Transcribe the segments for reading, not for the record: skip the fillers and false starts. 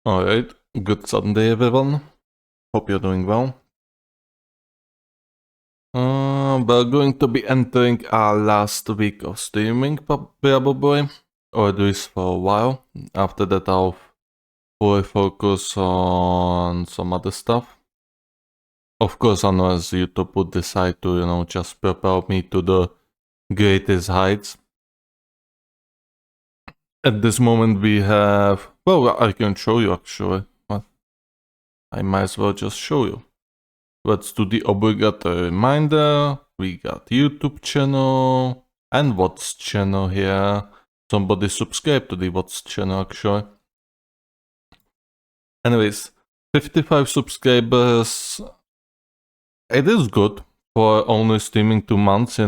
Alright, good Sunday everyone. Hope you're doing well. We're going to be entering our last week of streaming probably, or at least for a while. After that I'll fully focus on some other stuff. Of course, unless YouTube would decide to, just propel me to the greatest heights. At this moment we have, well, I can show you actually, but I might as well just show you. Let's do the obligatory reminder. We got YouTube channel and VOD's channel here. Somebody subscribe to the VOD's channel actually. Anyways, 55 subscribers. It is good for only streaming 2 months,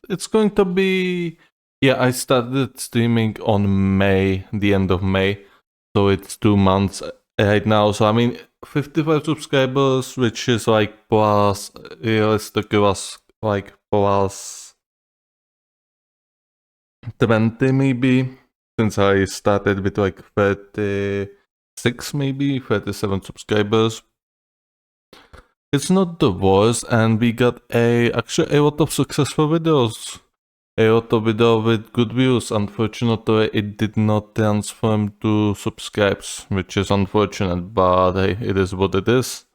it's going to be, yeah, I started streaming on May, the end of May, so it's 2 months right now. So I mean, 55 subscribers, which is like plus, realistically was like plus 20 maybe, since I started with like 36 maybe, 37 subscribers. It's not the worst, and we got actually a lot of successful videos. A lot of videos with good views. Unfortunately, it did not transform to subscribes, which is unfortunate, but hey, it is what it is.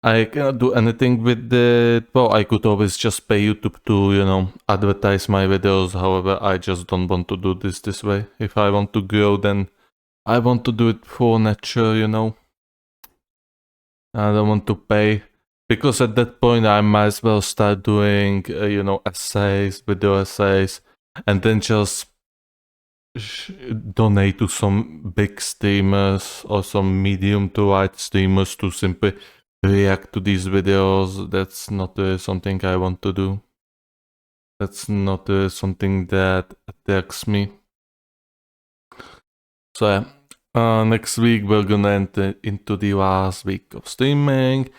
I cannot do anything with it. Well, I could always just pay YouTube to, advertise my videos. However, I just don't want to do this way. If I want to grow, then I want to do it for nature. I don't want to pay, because at that point I might as well start doing, essays, video essays, and then just donate to some big streamers or some medium to wide streamers to simply react to these videos. That's not something I want to do. That's not something that attracts me. So yeah. Next week we're gonna enter into the last week of streaming.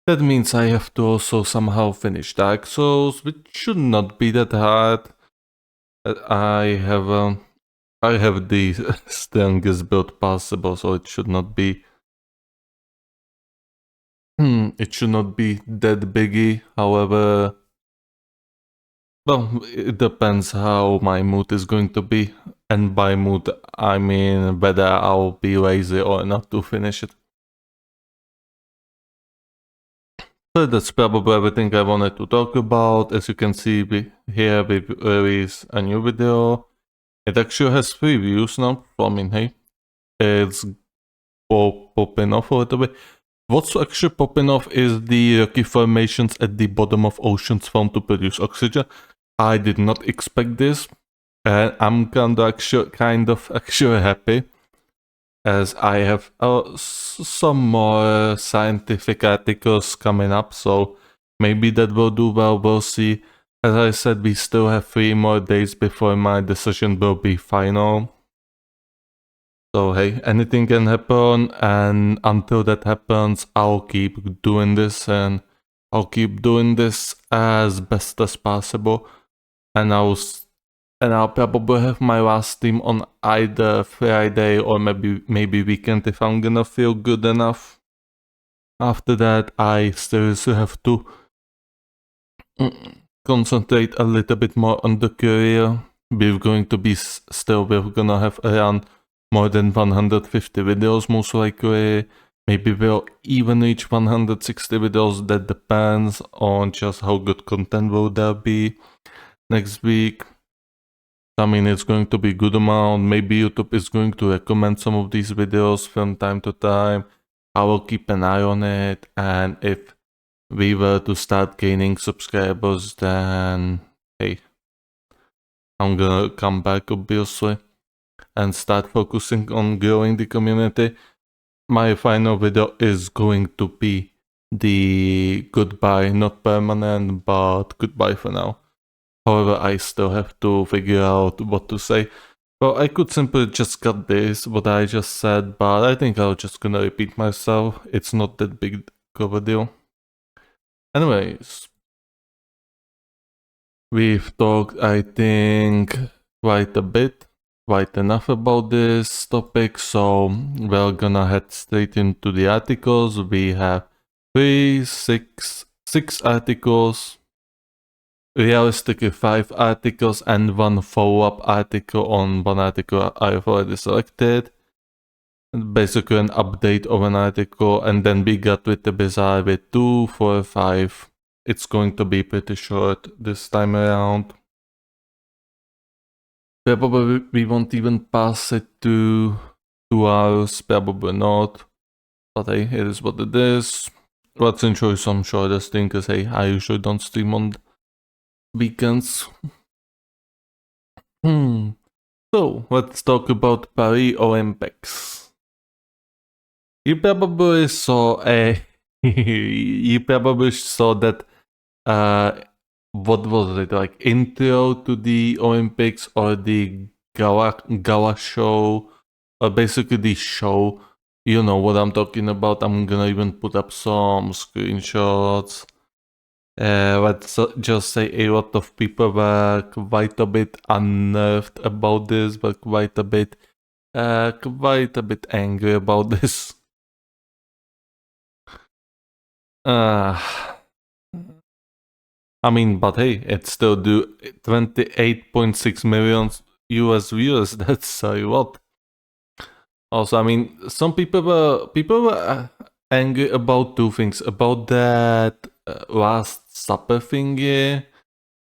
That means I have to also somehow finish Dark Souls, which should not be that hard. I have the strongest build possible, so it should not be. It should not be that biggie. However, well, it depends how my mood is going to be. And by mood, I mean whether I'll be lazy or not to finish it. So that's probably everything I wanted to talk about. As you can see here, we release a new video. It actually has 3 views now. So I mean, hey, it's popping off a little bit. What's actually popping off is the rocky formations at the bottom of oceans found to produce oxygen. I did not expect this, and I'm kind of actually happy, as I have some more scientific articles coming up, so maybe that will do well, we'll see. As I said, we still have 3 more days before my decision will be final. So hey, anything can happen, and until that happens, I'll keep doing this, and I'll keep doing this as best as possible. And I'll probably have my last stream on either Friday or maybe weekend if I'm gonna feel good enough. After that, I seriously have to concentrate a little bit more on the career. We're gonna have around more than 150 videos most likely. Maybe we'll even reach 160 videos. That depends on just how good content will there be next week. I mean, it's going to be a good amount. Maybe YouTube is going to recommend some of these videos from time to time. I will keep an eye on it, and if we were to start gaining subscribers, then hey, I'm gonna come back obviously and start focusing on growing the community. My final video is going to be the goodbye, not permanent, but goodbye for now. However, I still have to figure out what to say. Well, I could simply just cut this, what I just said, but I think I'm just gonna repeat myself. It's not that big of a deal. Anyways, we've talked, I think, quite a bit. quite enough about this topic, so we're gonna head straight into the articles. We have six articles, realistically 5 articles, and one follow-up article on one article I've already selected. Basically an update of an article, and then we got with the bizarre with 2, 4, 5. It's going to be pretty short this time around. Probably we won't even pass it to 2 hours, probably not. But hey, it is what it is. Let's enjoy some shorter thing, because hey, I usually don't stream on weekends. So, let's talk about Paris Olympics. You probably saw you probably saw that what was it, like intro to the Olympics or the gala show, or basically the show. You know what I'm talking about. I'm gonna even put up some screenshots. Let's just say a lot of people were quite a bit unnerved about this, but quite a bit angry about this. I mean, but hey, it still do 28.6 million US viewers. That's a lot. Also, I mean, some people were angry about 2 things. About that Last Supper thingy,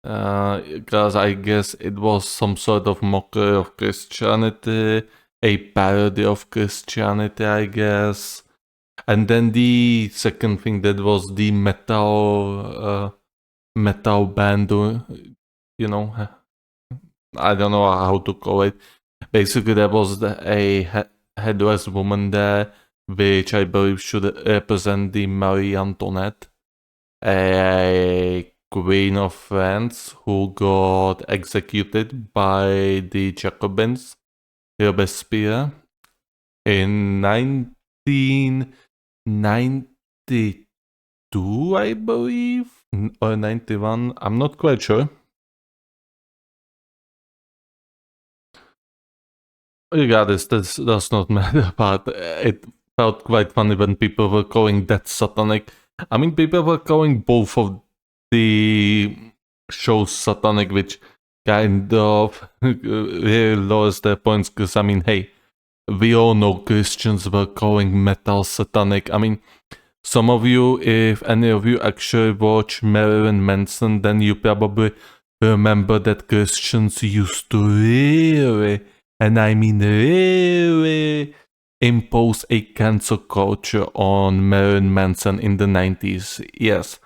because I guess it was some sort of mockery of Christianity, a parody of Christianity, I guess. And then the second thing, that was the metal band, you know, I don't know how to call it. Basically, there was a headless woman there, which I believe should represent the Marie Antoinette, a queen of France who got executed by the Jacobins, Robespierre, in 1992, I believe, or 91. I'm not quite sure. Regardless, this does not matter, but it felt quite funny when people were calling that satanic. I mean, people were calling both of the shows satanic, which kind of really lowers their points, because, I mean, hey, we all know Christians were calling metal satanic. I mean, some of you, if any of you actually watch Marilyn Manson, then you probably remember that Christians used to really, and I mean really, impose a cancel culture on Marilyn Manson in the 90s. Yes,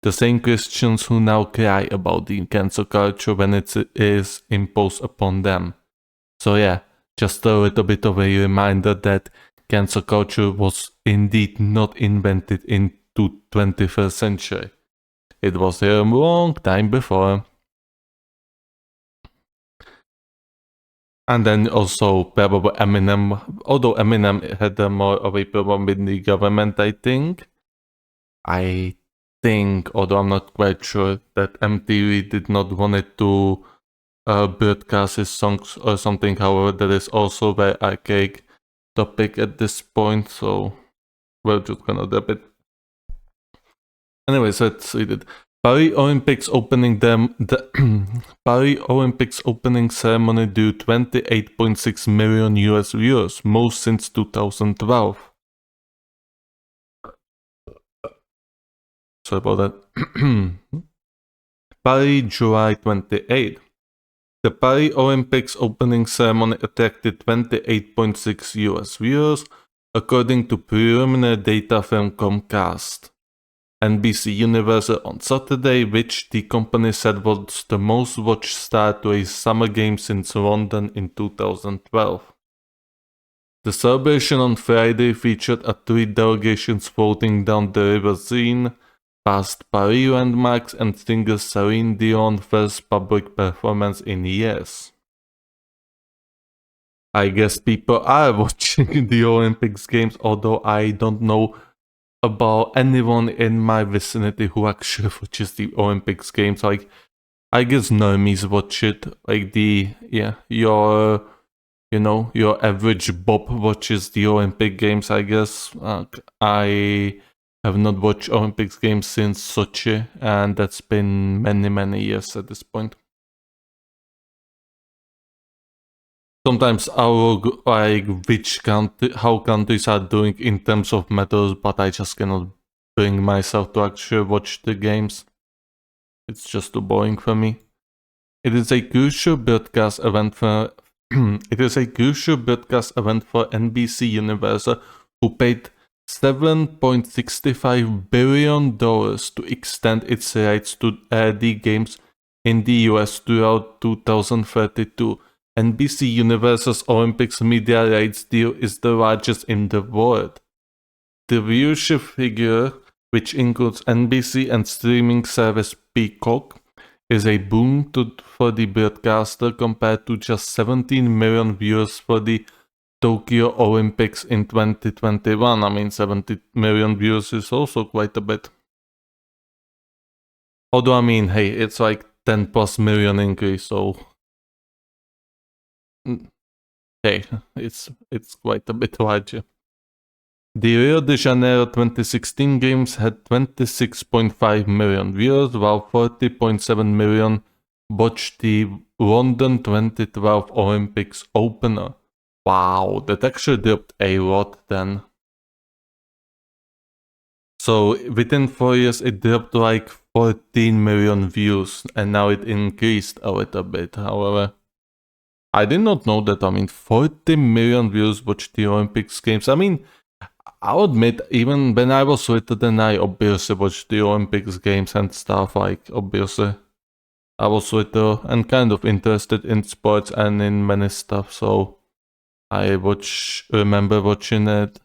the same Christians who now cry about the cancel culture when it is imposed upon them. So yeah, just a little bit of a reminder that cancel culture was indeed not invented into 21st century. It was here a long time before. And then also probably Eminem, although Eminem had more of a problem with the government, I think, although I'm not quite sure, that MTV did not want it to broadcast his songs or something. However, that is also very archaic topic at this point, so we're just gonna drop it. Anyways, let's read it. Paris Olympics opening Paris Olympics opening ceremony drew 28.6 million US viewers, most since 2012. Sorry about that. Paris, July 28. The Paris Olympics opening ceremony attracted 28.6 US viewers, according to preliminary data from Comcast. NBC Universal on Saturday, which the company said was the most watched start to a summer game since London in 2012. The celebration on Friday featured 3 delegations floating down the river Seine, past Paris landmarks, and singer Celine Dion's first public performance in years. I guess people are watching the Olympics games, although I don't know about anyone in my vicinity who actually watches the Olympics games. Like, I guess normies watch it. Like your you know, your average Bob watches the Olympic Games, I guess. I have not watched Olympics Games since Sochi, and that's been many years at this point. Sometimes I will like how countries are doing in terms of medals, but I just cannot bring myself to actually watch the games. It's just too boring for me. It is a crucial broadcast event for NBC Universal, who paid $7.65 billion to extend its rights to air the games in the US throughout 2032. NBC Universal's Olympics media rights deal is the largest in the world. The viewership figure, which includes NBC and streaming service Peacock, is a boom for the broadcaster compared to just 17 million viewers for the Tokyo Olympics in 2021. I mean, 70 million viewers is also quite a bit. Although, I mean, hey, it's like 10 plus million increase, so hey, it's quite a bit larger. The Rio de Janeiro 2016 games had 26.5 million viewers, while 40.7 million watched the London 2012 Olympics opener. Wow, that actually dropped a lot then. So within 4 years it dropped to like 14 million views, and now it increased a little bit. However, I did not know that. I mean, 40 million views watched the Olympics games. I mean, I'll admit, even when I was little, then I obviously watched the Olympics games and stuff. Like, obviously, I was little and kind of interested in sports and in many stuff, so I remember watching it.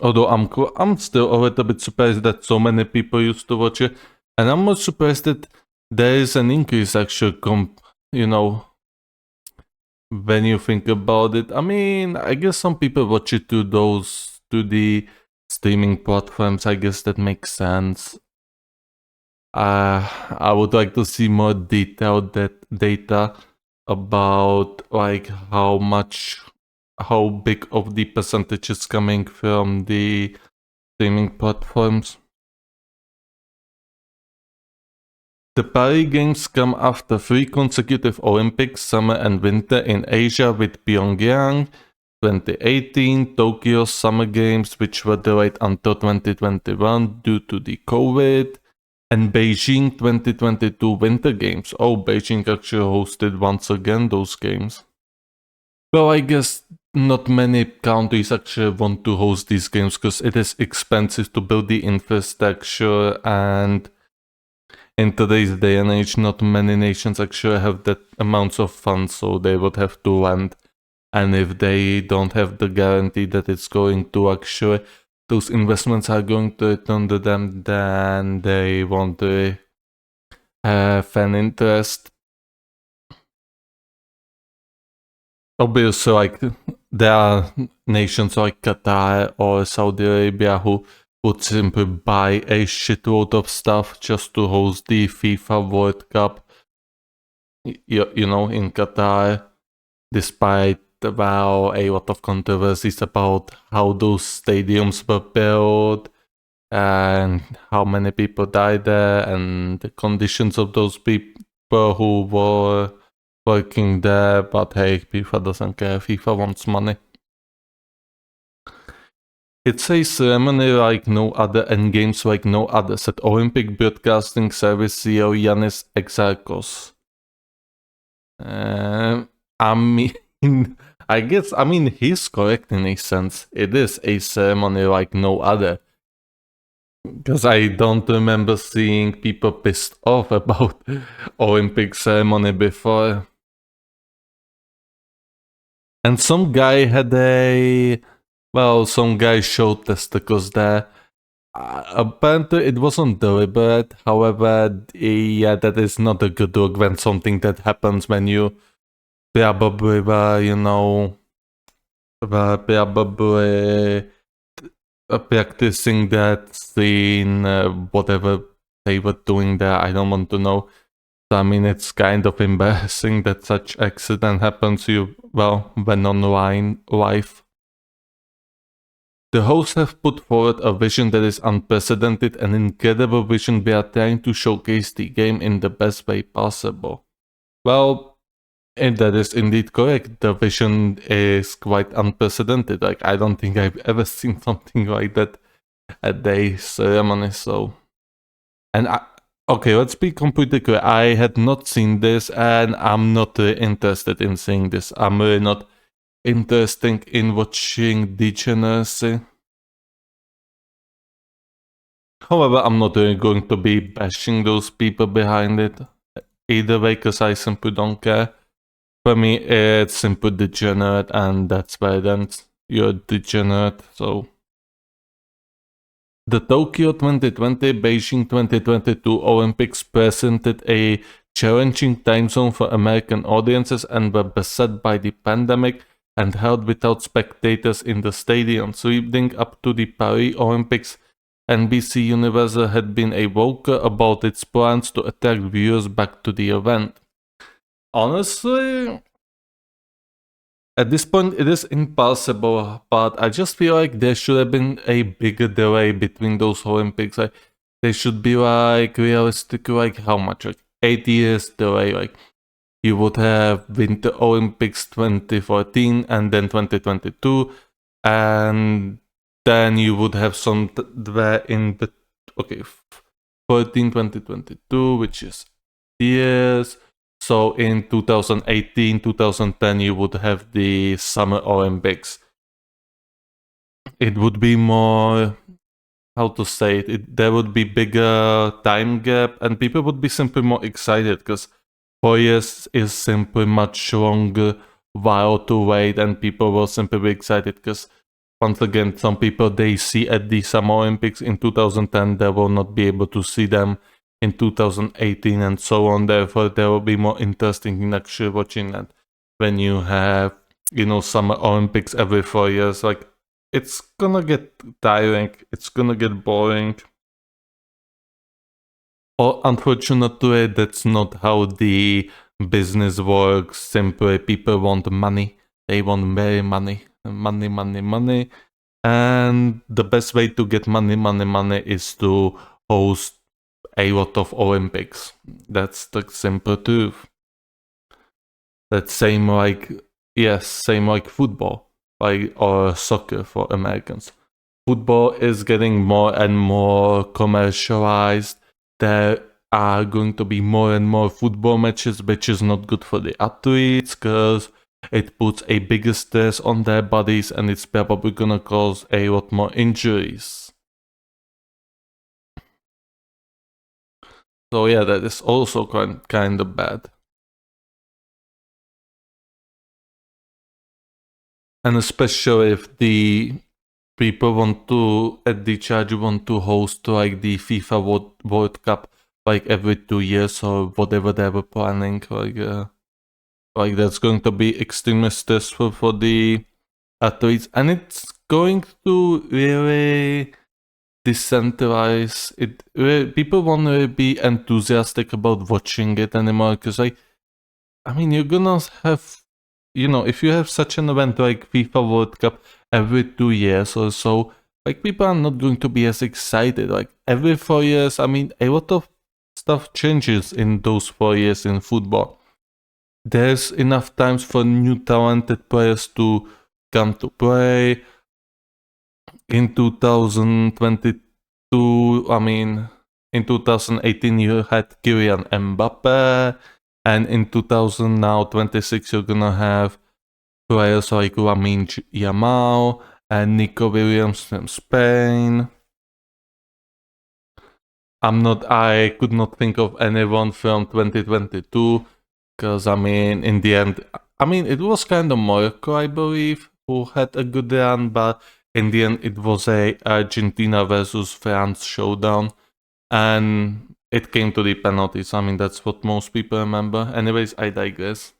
Although I'm still a little bit surprised that so many people used to watch it, and I'm not surprised that there is an increase actually. You know, when you think about it, I mean, I guess some people watch it to the streaming platforms. I guess that makes sense. I would like to see more detailed data about like how big of the percentage is coming from the streaming platforms. The Paris Games come after 3 consecutive Olympics, summer and winter in Asia, with Pyongyang 2018, Tokyo Summer Games, which were delayed until 2021 due to the COVID, and Beijing 2022 Winter Games. Oh, Beijing actually hosted once again those games. Well, I guess not many countries actually want to host these games because it is expensive to build the infrastructure, and in today's day and age, not many nations actually have that amounts of funds, so they would have to lend. And if they don't have the guarantee that it's going to actually, those investments are going to return to them, then they won't really have an interest. Obviously, like, there are nations like Qatar or Saudi Arabia who would simply buy a shitload of stuff just to host the FIFA World Cup, you know, in Qatar, despite, well, a lot of controversies about how those stadiums were built and how many people died there and the conditions of those people who were working there. But hey, FIFA doesn't care. FIFA wants money. It's a ceremony like no other and games like no other, said Olympic Broadcasting Service CEO Yanis Exarchos. I mean, I guess, I mean, he's correct in a sense. It is a ceremony like no other. Because I don't remember seeing people pissed off about Olympic ceremony before. And some guy some guy showed testicles there. Apparently it wasn't deliberate, however, yeah, that is not a good look when something that happens when you probably practicing that scene, whatever they were doing there, I don't want to know. I mean, it's kind of embarrassing that such accident happens when online live. The hosts have put forward a vision that is unprecedented, an incredible vision. We are trying to showcase the game in the best way possible. Well, and that is indeed correct. The vision is quite unprecedented. Like, I don't think I've ever seen something like that at the ceremony, so... And okay, let's be completely clear. I had not seen this, and I'm not interested in seeing this. I'm really not interested in watching degeneracy. However, I'm not really going to be bashing those people behind it either way, because I simply don't care. For me, it's simply degenerate, and that's why then you're degenerate, so... The Tokyo 2020, Beijing 2022 Olympics presented a challenging time zone for American audiences and were beset by the pandemic and held without spectators in the stadiums. Leading up to the Paris Olympics, NBC Universal had been vocal about its plans to attract viewers back to the event. Honestly, at this point, it is impossible, but I just feel like there should have been a bigger delay between those Olympics. Like, they should be like realistic, like how much? Like 8 years delay. Like, you would have Winter Olympics 2014 and then 2022, and then you would have somewhere in the 14 2022, which is years. So in 2018, 2010, you would have the Summer Olympics. It would be more, how to say it, there would be bigger time gap, and people would be simply more excited, because 4 years is simply much longer while to wait, and people will simply be excited, because once again, some people they see at the Summer Olympics in 2010, they will not be able to see them in 2018 and so on. Therefore, there will be more interesting in actually watching that when you have, Summer Olympics every 4 years. Like, it's gonna get tiring, it's gonna get boring. Or unfortunately, that's not how the business works. Simply, people want money. They want very money. Money, money, money. And the best way to get money, money, money is to host a lot of Olympics. That's the simple truth. That's same like football, or soccer for Americans. Football is getting more and more commercialized. There are going to be more and more football matches, which is not good for the athletes, because it puts a bigger stress on their bodies, and it's probably gonna cause a lot more injuries. So yeah, that is also kind of bad. And especially if the people at the charge want to host like the FIFA World Cup like every 2 years or whatever they were planning, like that's going to be extremely stressful for the athletes, and it's going to really decentralize it. People won't really be enthusiastic about watching it anymore, because you're gonna have, if you have such an event like FIFA World Cup every 2 years or so, like, people are not going to be as excited. Like, every 4 years, a lot of stuff changes in those 4 years in football. There's enough times for new talented players to come to play. In 2022, in 2018 you had Kylian Mbappe, and in 2026 you're gonna have players like Lamine Yamal and Nico Williams from Spain. I could not think of anyone from 2022, because in the end, it was kind of Morocco, I believe, who had a good run, but in the end it was a Argentina versus France showdown, and it came to the penalties. That's what most people remember. Anyways, I digress.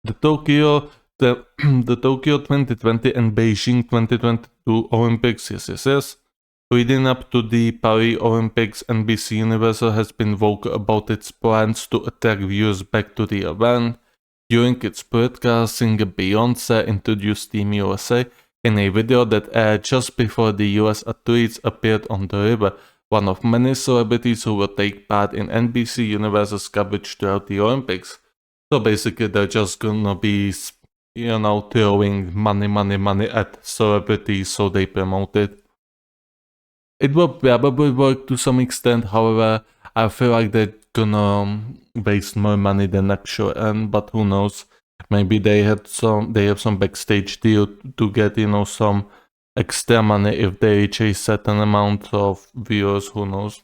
The Tokyo 2020 and Beijing 2022 Olympics, yes. Leading up to the Paris Olympics, NBC Universal has been vocal about its plans to attract viewers back to the event. During its broadcast, singer Beyoncé introduced Team USA in a video that aired just before the US athletes appeared on the river, one of many celebrities who will take part in NBC Universal's coverage throughout the Olympics. So basically they're just gonna be, throwing money at celebrities so they promote it. It will probably work to some extent, however, I feel like they're gonna waste more money than actual earn, but who knows? Maybe they have some backstage deal to get, some extra money if they reach a certain amount of viewers, who knows?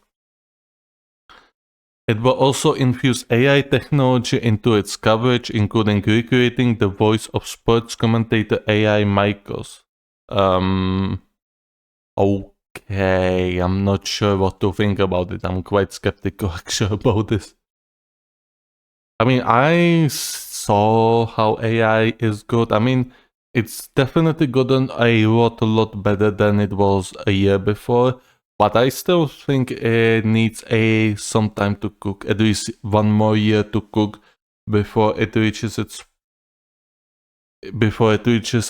It will also infuse AI technology into its coverage, including recreating the voice of sports commentator AI Michaels. Okay, I'm not sure what to think about it. I'm quite skeptical actually about this. I mean, I saw how AI is good. I mean, it's definitely gotten a lot better than it was a year before, but I still think it needs some time to cook, at least one more year to cook before it reaches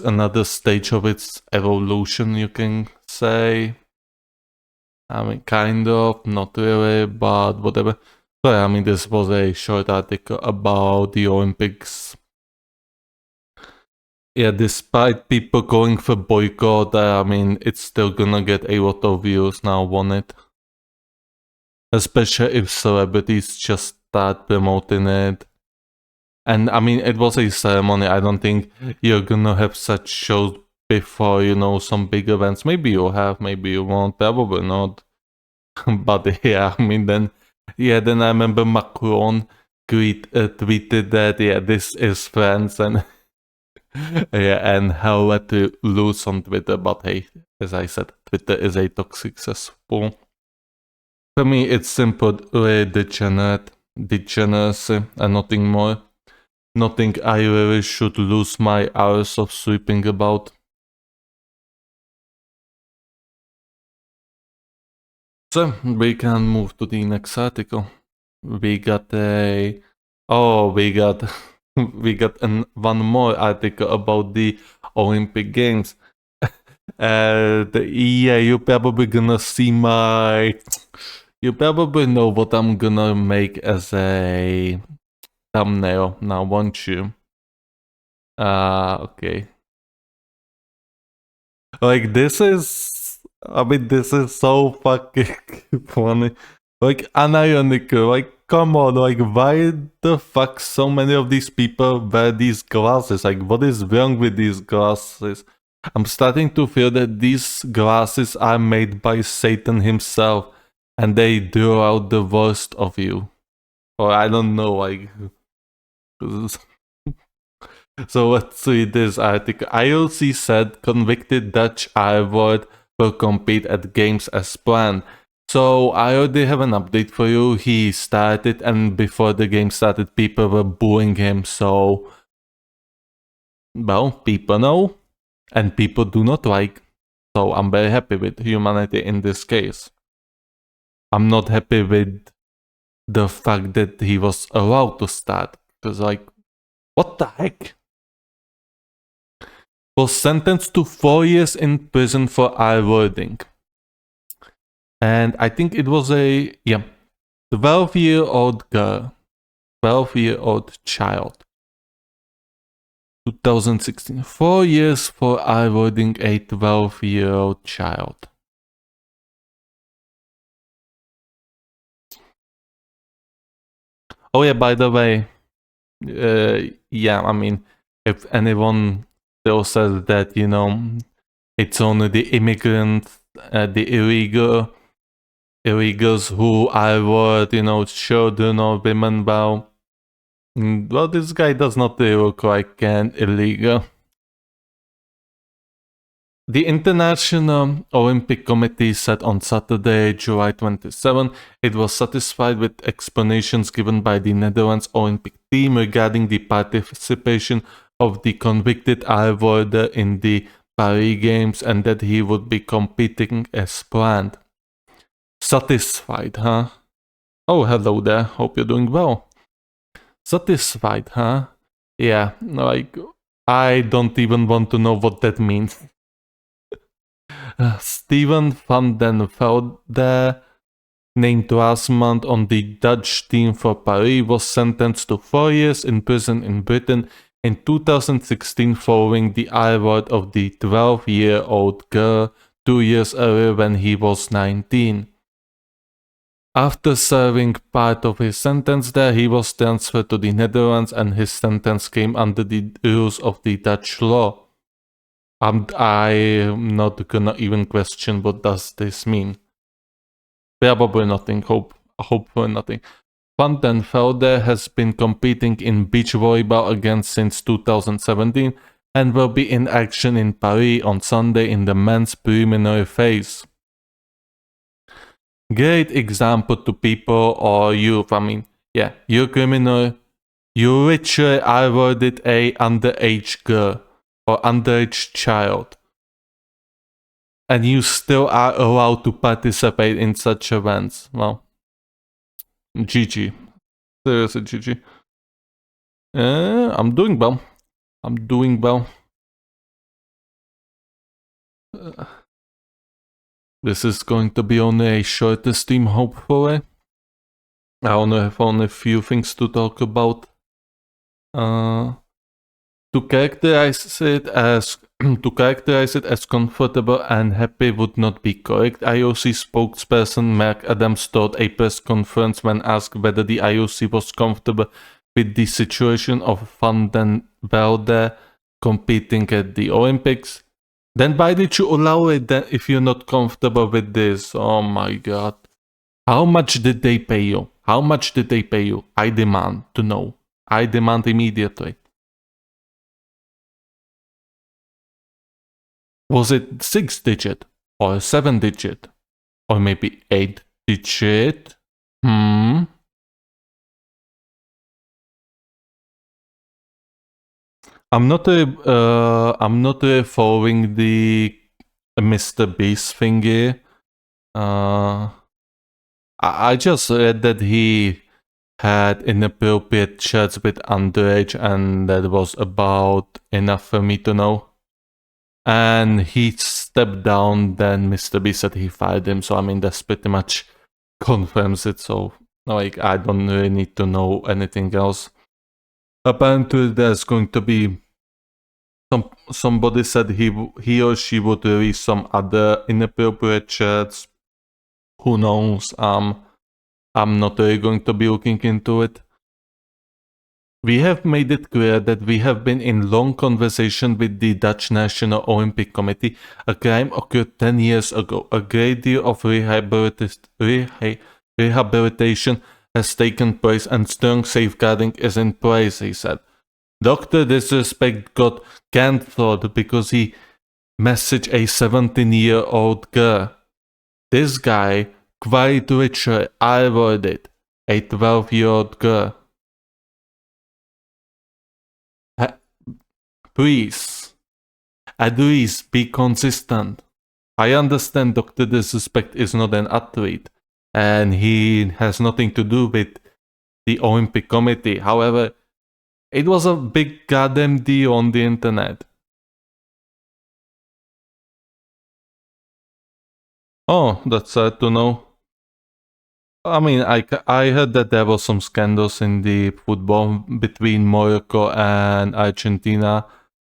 another stage of its evolution, you can say. I mean, kind of, not really, but whatever. So yeah, I mean, this was a short article about the Olympics. Yeah, despite people going for boycott, I mean, it's still gonna get a lot of views now on it. Especially if celebrities just start promoting it. And I mean, it was a ceremony. I don't think you're gonna have such shows before, some big events. Maybe you'll have, maybe you won't, probably not. But yeah, I mean, then I remember Macron tweeted that, this is France, and and how to lose on Twitter. But hey, as I said, Twitter is a toxic cesspool. For me, it's simply degeneracy, and nothing more. Nothing I really should lose my hours of sleeping about. So, we can move to the next article. We got one more article about the Olympic Games. You probably gonna see you probably know what I'm gonna make as a thumbnail now, won't you? Okay. Like, this is so fucking funny. Like, unironical. Like, come on, like, why the fuck so many of these people wear these glasses? Like, what is wrong with these glasses? I'm starting to feel that these glasses are made by Satan himself, and they draw out the worst of you. Or I don't know, like... So let's read this article. IOC said convicted Dutch iWord will compete at games as planned. So I already have an update for you. He started, and before the game started, people were booing him. So, well, people know, and people do not like. So I'm very happy with humanity in this case. I'm not happy with the fact that he was allowed to start. Because, like, what the heck? Was sentenced to 4 years in prison for I-wording. And I think it was a 12-year-old girl, 12-year-old child. 2016, 4 years for I-wording a 12-year-old child. Oh yeah, by the way, I mean, if anyone still says that, it's only the immigrants, the illegals who I-word, children or women, well, this guy does not look like an illegal. The International Olympic Committee said on Saturday, July 27, it was satisfied with explanations given by the Netherlands Olympic team regarding the participation of the convicted I-worder in the Paris Games and that he would be competing as planned. Satisfied, huh? Oh, hello there. Hope you're doing well. Satisfied, huh? Yeah, like, I don't even want to know what that means. Steven van den Velde, named last month on the Dutch team for Paris, was sentenced to 4 years in prison in Britain in 2016 following the award of the 12-year-old girl 2 years earlier when he was 19. After serving part of his sentence there, he was transferred to the Netherlands and his sentence came under the rules of the Dutch law. I'm not gonna even question what does this mean. Probably nothing, hopefully nothing. Van den Velde has been competing in beach volleyball again since 2017 and will be in action in Paris on Sunday in the men's preliminary phase. Great example to people or youth. I mean, yeah, you're criminal. You literally awarded a underage girl or underage child. And you still are allowed to participate in such events. Well, GG. Seriously, GG. I'm doing well. I'm doing well. This is going to be only a shorter stream, hopefully. I only have a few things to talk about. To characterize it as comfortable and happy would not be correct. IOC spokesperson Mark Adams told a press conference when asked whether the IOC was comfortable with the situation of Van den Velde competing at the Olympics. Then why did you allow it then if you're not comfortable with this? Oh my god. How much did they pay you? How much did they pay you? I demand to know. I demand immediately. Was it 6 digit? Or 7 digit? Or maybe 8 digit? I'm not really following the Mr. Beast thingy. I just read that he had inappropriate chats with underage and that was about enough for me to know. And he stepped down, then Mr. Beast said he fired him, so I mean that's pretty much confirms it, so like I don't really need to know anything else. Apparently there's going to be somebody said he or she would release some other inappropriate chats. Who knows? I'm not really going to be looking into it. We have made it clear that we have been in long conversation with the Dutch National Olympic Committee. A crime occurred 10 years ago. A great deal of rehabilitation has taken place and strong safeguarding is in place, he said. Dr. Disrespect got cancelled because he messaged a 17-year-old girl. This guy quite literally avoided a 12-year-old girl. Please, at least be consistent. I understand Dr. Disrespect is not an athlete and he has nothing to do with the Olympic Committee. However, it was a big goddamn deal on the internet. Oh, that's sad to know. I mean, I heard that there was some scandals in the football between Morocco and Argentina,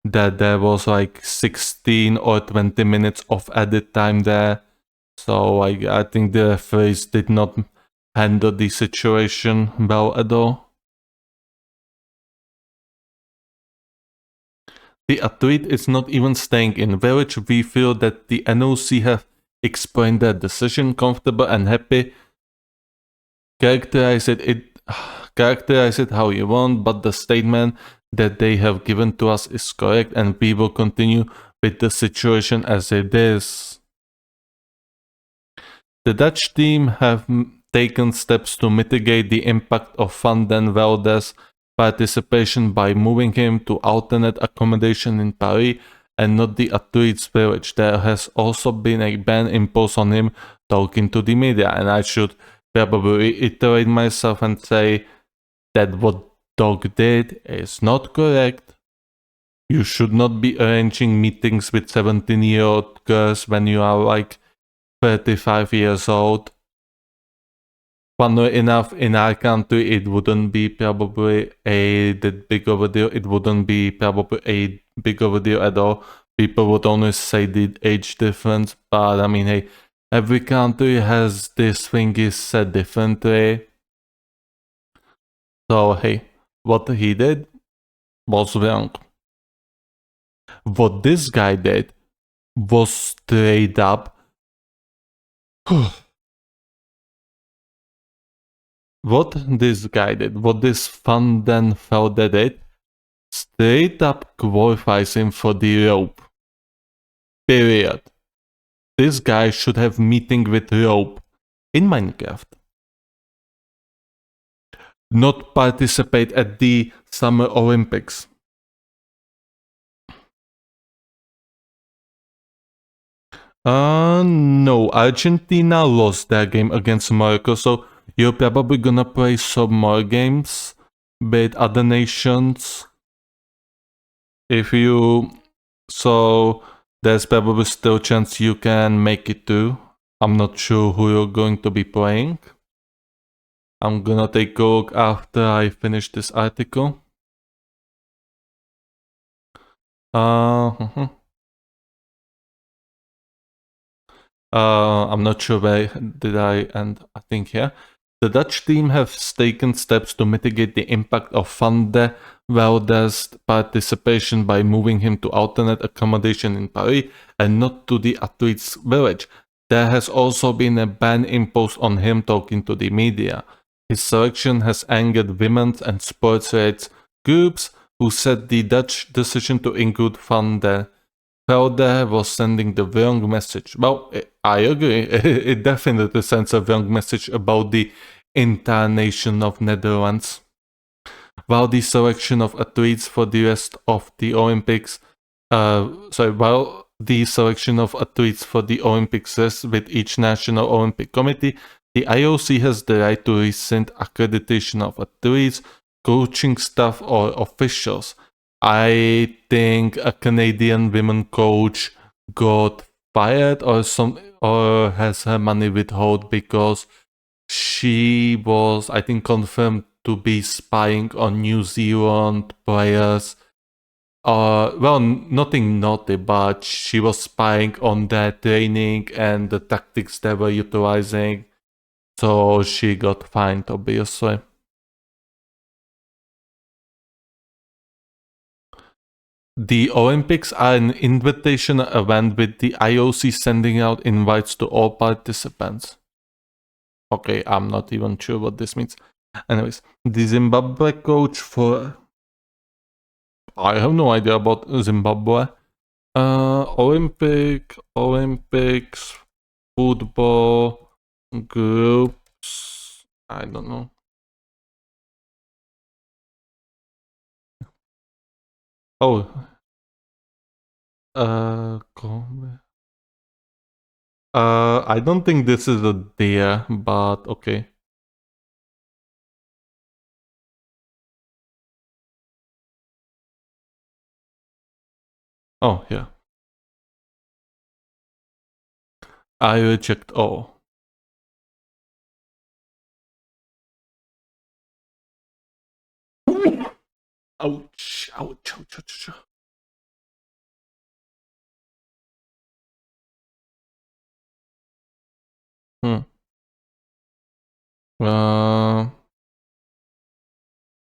that there was like 16 or 20 minutes of added time there. So I think the referees did not handle the situation well at all. The athlete is not even staying in village. We feel that the NOC have explained their decision, comfortable and happy. Characterize it how you want, but the statement that they have given to us is correct and we will continue with the situation as it is. The Dutch team have taken steps to mitigate the impact of Van den Velde's participation by moving him to alternate accommodation in Paris and not the athlete's village. There has also been a ban imposed on him talking to the media, and I should probably reiterate myself and say that what Dog did is not correct. You should not be arranging meetings with 17-year-old girls when you are like 35 years old. Funnily enough, in our country, it wouldn't be probably that big of a deal. It wouldn't be probably a big of a deal at all. People would only say the age difference, but I mean, hey, every country has this thing is said differently. So, hey, what he did was wrong. What this guy did was straight up. What this guy did, what this Fanden Felder did, straight up qualifies him for the rope. Period. This guy should have meeting with rope in Minecraft. Not participate at the Summer Olympics. No, Argentina lost their game against Morocco, so you're probably gonna play some more games with other nations. If you... So, there's probably still a chance you can make it too. I'm not sure who you're going to be playing. I'm gonna take a look after I finish this article. I'm not sure where did I end. I think here. The Dutch team have taken steps to mitigate the impact of Van de Velde's participation by moving him to alternate accommodation in Paris and not to the athlete's village. There has also been a ban imposed on him talking to the media. His selection has angered women's and sports rights groups who said the Dutch decision to include Van der Velde was sending the wrong message. Well, I agree. It definitely sends a wrong message about the entire nation of Netherlands. While the selection of athletes for the rest of the Olympics, while the selection of athletes for the Olympics rests with each national Olympic committee, the IOC has the right to rescind accreditation of athletes, coaching staff, or officials. I think a Canadian women coach got fired or has her money withheld because she was, I think, confirmed to be spying on New Zealand players. Well, nothing naughty, but she was spying on their training and the tactics they were utilizing. So she got fined, obviously. The Olympics are an invitational event with the IOC sending out invites to all participants. Okay, I'm not even sure what this means. Anyways, the Zimbabwe coach for... I have no idea about Zimbabwe. Olympics, football, groups, I don't know. Oh. I don't think this is a deer, but okay. Oh, yeah. I reject all. Ouch, ouch, ouch, ouch.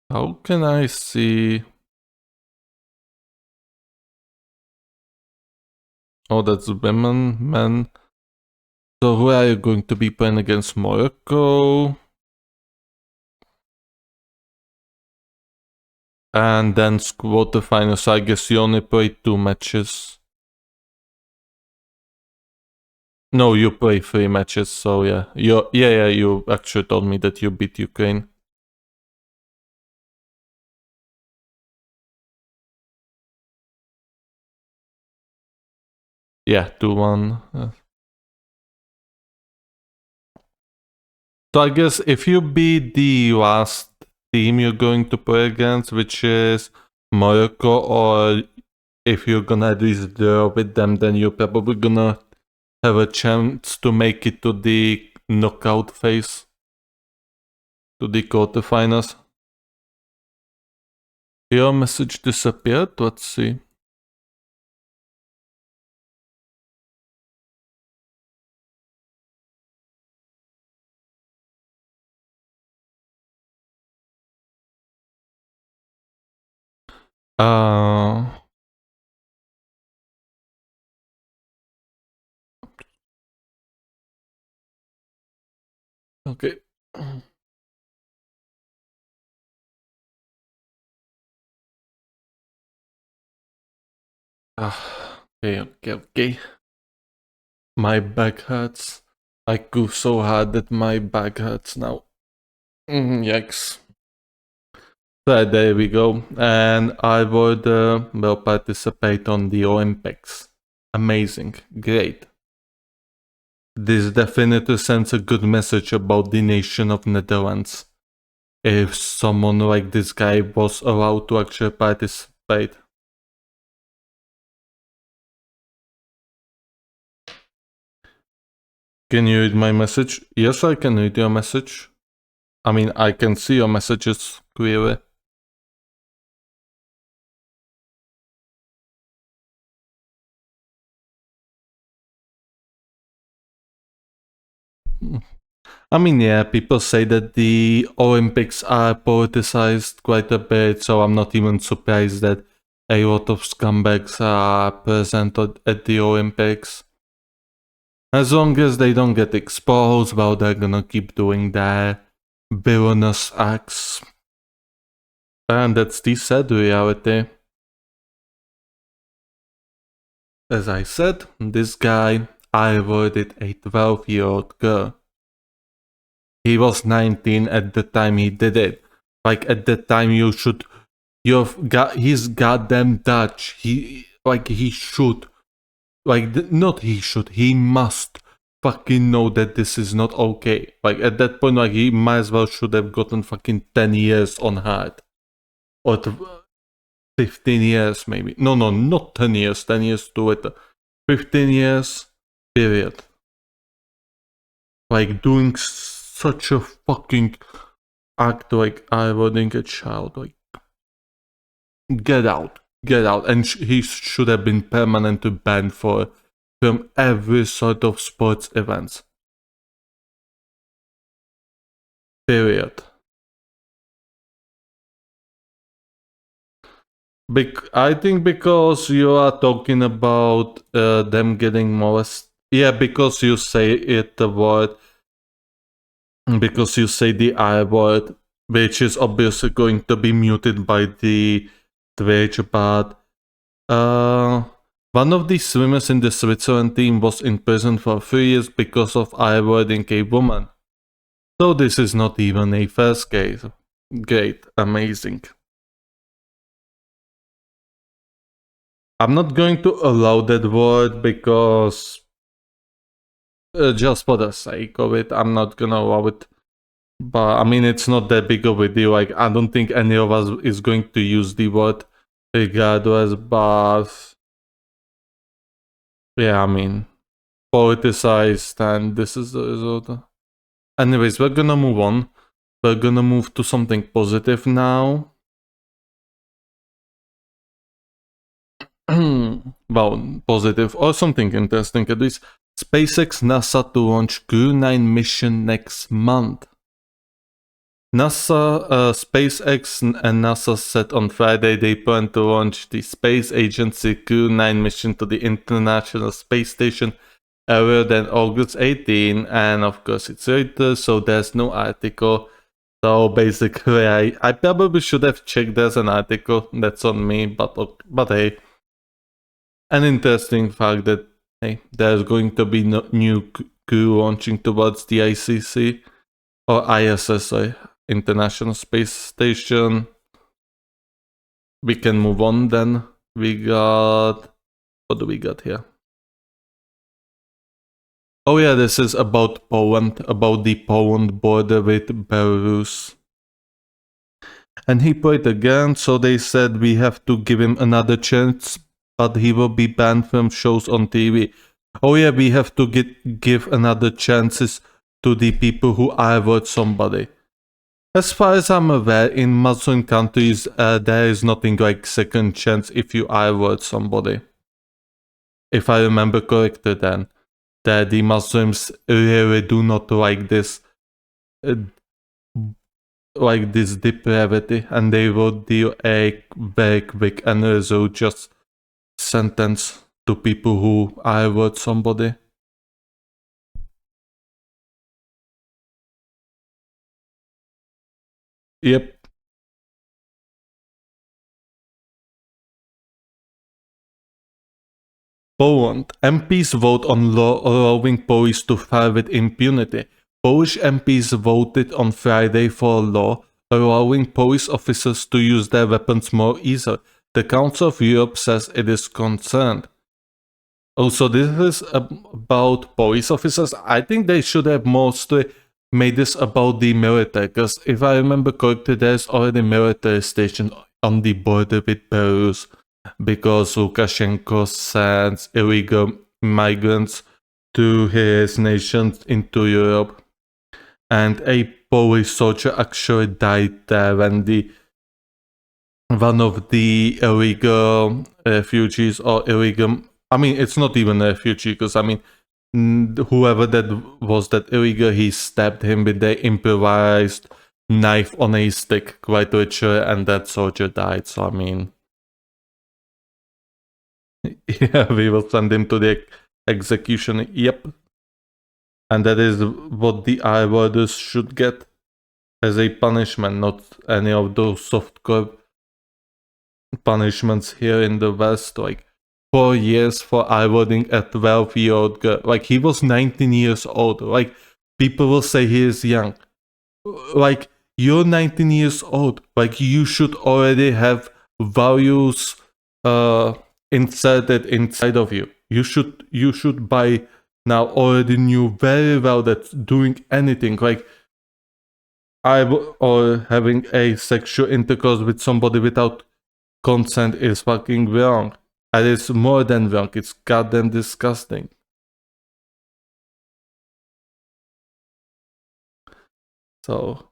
How can I see? Oh, that's women, men. So who are you going to be playing against? Morocco? And then quarterfinals, so I guess you only played 2 matches. No, you play 3 matches, so yeah. You actually told me that you beat Ukraine. Yeah, 2-1. So I guess if you beat the last team you're going to play against, which is Morocco, or if you're gonna at least draw with them, then you're probably gonna have a chance to make it to the knockout phase, to the quarterfinals. Your message disappeared? Let's see. Uh, okay. Okay. My back hurts. I go so hard that my back hurts now. Yikes. So there we go. And I would will participate on the Olympics. Amazing. Great. This definitely sends a good message about the nation of Netherlands. If someone like this guy was allowed to actually participate. Can you read my message? Yes, I can read your message. I mean, I can see your messages clearly. I mean, yeah, people say that the Olympics are politicized quite a bit, so I'm not even surprised that a lot of scumbags are present at the Olympics. As long as they don't get exposed, well, they're gonna keep doing their villainous acts. And that's the sad reality. As I said, this guy avoided a 12-year-old girl. He was 19 at the time he did it. Like, at that time he's goddamn Dutch. He should. He must fucking know that this is not okay. Like, at that point, like, he might as well should have gotten fucking 10 years on hard. Or 15 years, maybe. No, not 10 years. 10 years too later. 15 years, period. Like, doing such a fucking act, like, avoiding a child. Like, get out. And he should have been permanently banned from every sort of sports events. Period. I think because you are talking about them getting molested. Yeah, because you say the word, because you say the I word, which is obviously going to be muted by the Twitch, but one of the swimmers in the Switzerland team was in prison for 3 years because of I-wording a woman. So this is not even a first case. Great, amazing. I'm not going to allow that word because just for the sake of it, I'm not gonna allow it. But I mean, it's not that big of a deal. Like, I don't think any of us is going to use the word regardless, but yeah, I mean, politicized, and this is the result. Anyways, we're gonna move on. We're gonna move to something positive now. Well, positive or something interesting at least. SpaceX NASA to launch Crew 9 mission next month. SpaceX and NASA said on Friday they plan to launch the space agency Crew 9 mission to the International Space Station earlier than August 18, and of course it's Reuters, so there's no article. So basically, I probably should have checked there's an article. That's on me, but hey, an interesting fact that hey, there's going to be no new crew launching towards the ICC or ISS, sorry, International Space Station. We can move on then. We got, what do we got here? Oh yeah, this is about Poland, about the Poland border with Belarus. And he played again, so they said we have to give him another chance, but he will be banned from shows on TV. Oh yeah, we have to give another chances to the people who avoid somebody. As far as I'm aware, in Muslim countries, there is nothing like second chance if you avoid somebody. If I remember correctly then, that the Muslims really do not like this uh, depravity, and they will deal a very quick and just sentence to people who avoid somebody. Yep. Poland. MPs vote on law allowing police to fire with impunity. Polish MPs voted on Friday for a law allowing police officers to use their weapons more easily. The Council of Europe says it is concerned. Also, this is about police officers. I think they should have mostly made this about the military, because if I remember correctly, there's already military station on the border with Belarus, because Lukashenko sends illegal migrants to his nation into Europe. And a Polish soldier actually died there when one of the illegal refugees or illegal, I mean, it's not even a refugee, because I mean, whoever that was that illegal, he stabbed him with the improvised knife on a stick, quite literally, and that soldier died. So I mean, yeah, we will send him to the execution. Yep. And that is what the avoiders should get as a punishment, not any of those softcore punishments here in the West, like 4 years for avoiding a 12-year-old girl. Like, he was 19 years old. Like, people will say he is young. Like, you're 19 years old. Like, you should already have values inserted inside of you. You should by now already knew very well that doing anything like or having a sexual intercourse with somebody without consent is fucking wrong. And it's more than wrong, it's goddamn disgusting. So,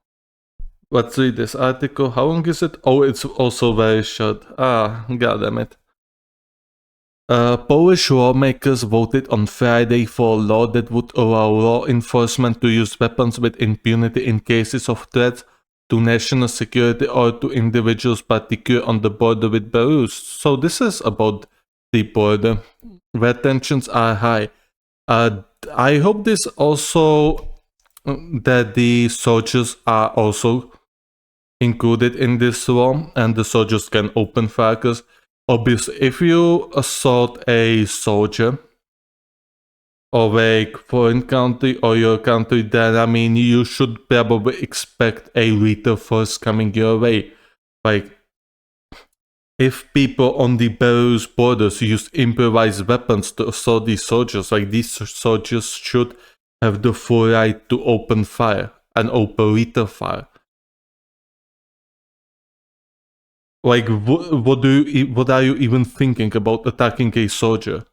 let's read this article. How long is it? Oh, it's also very short. Ah, goddamn it. Polish lawmakers voted on Friday for a law that would allow law enforcement to use weapons with impunity in cases of threats to national security or to individuals, particularly on the border with Belarus. So this is about the border, where tensions are high. I hope this also that the soldiers are also included in this law, and the soldiers can open fire. Because obviously, if you assault a soldier of a foreign country or your country, then I mean, you should probably expect a lethal force coming your way. Like, if people on the Belarus borders use improvised weapons to assault these soldiers, like, these soldiers should have the full right to open fire and open lethal fire. Like, what are you even thinking about attacking a soldier?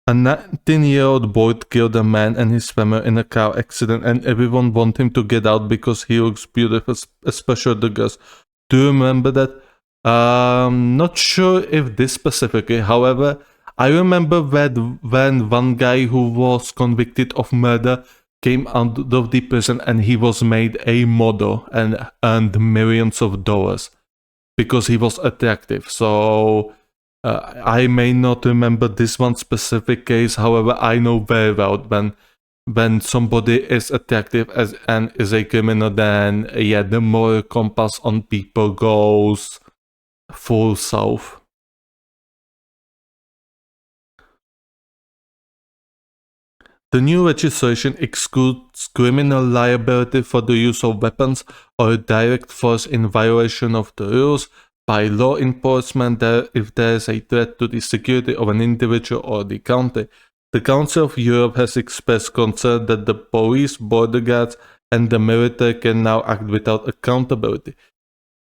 A 19-year-old boy killed a man and his family in a car accident, and everyone wants him to get out because he looks beautiful, especially the girls. Do you remember that? Not sure if this specifically. However, I remember that when one guy who was convicted of murder came out of the prison and he was made a model and earned millions of dollars because he was attractive. So I may not remember this one specific case. However, I know very well when somebody is attractive and is a criminal, then yeah, the moral compass on people goes full south. The new legislation excludes criminal liability for the use of weapons or direct force in violation of the rules by law enforcement if there is a threat to the security of an individual or the country. The Council of Europe has expressed concern that the police, border guards, and the military can now act without accountability.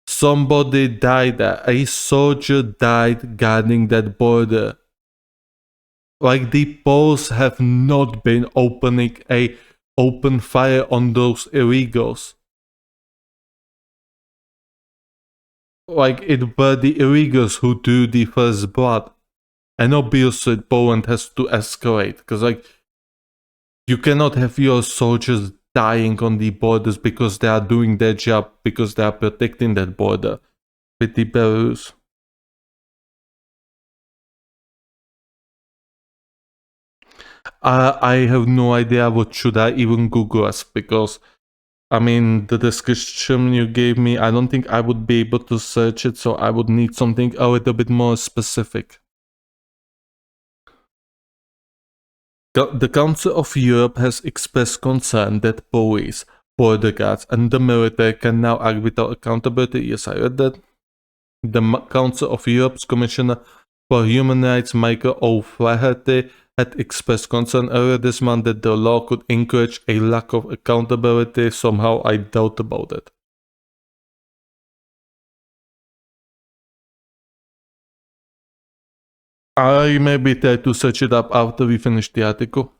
Somebody died there. A soldier died guarding that border. Like, the Poles have not been opening a open fire on those illegals. Like, it were the illegals who drew the first blood. And obviously Poland has to escalate, because like, you cannot have your soldiers dying on the borders because they are doing their job, because they are protecting that border with the Belarus. I have no idea what should I even Google as, because I mean, the description you gave me, I don't think I would be able to search it, so I would need something a little bit more specific. The Council of Europe has expressed concern that police, border guards, and the military can now act without accountability. Yes, I read that. The Council of Europe's Commissioner for Human Rights, Michael O'Flaherty, had expressed concern earlier this month that the law could encourage a lack of accountability. Somehow I doubt about it. I maybe try to search it up after we finish the article.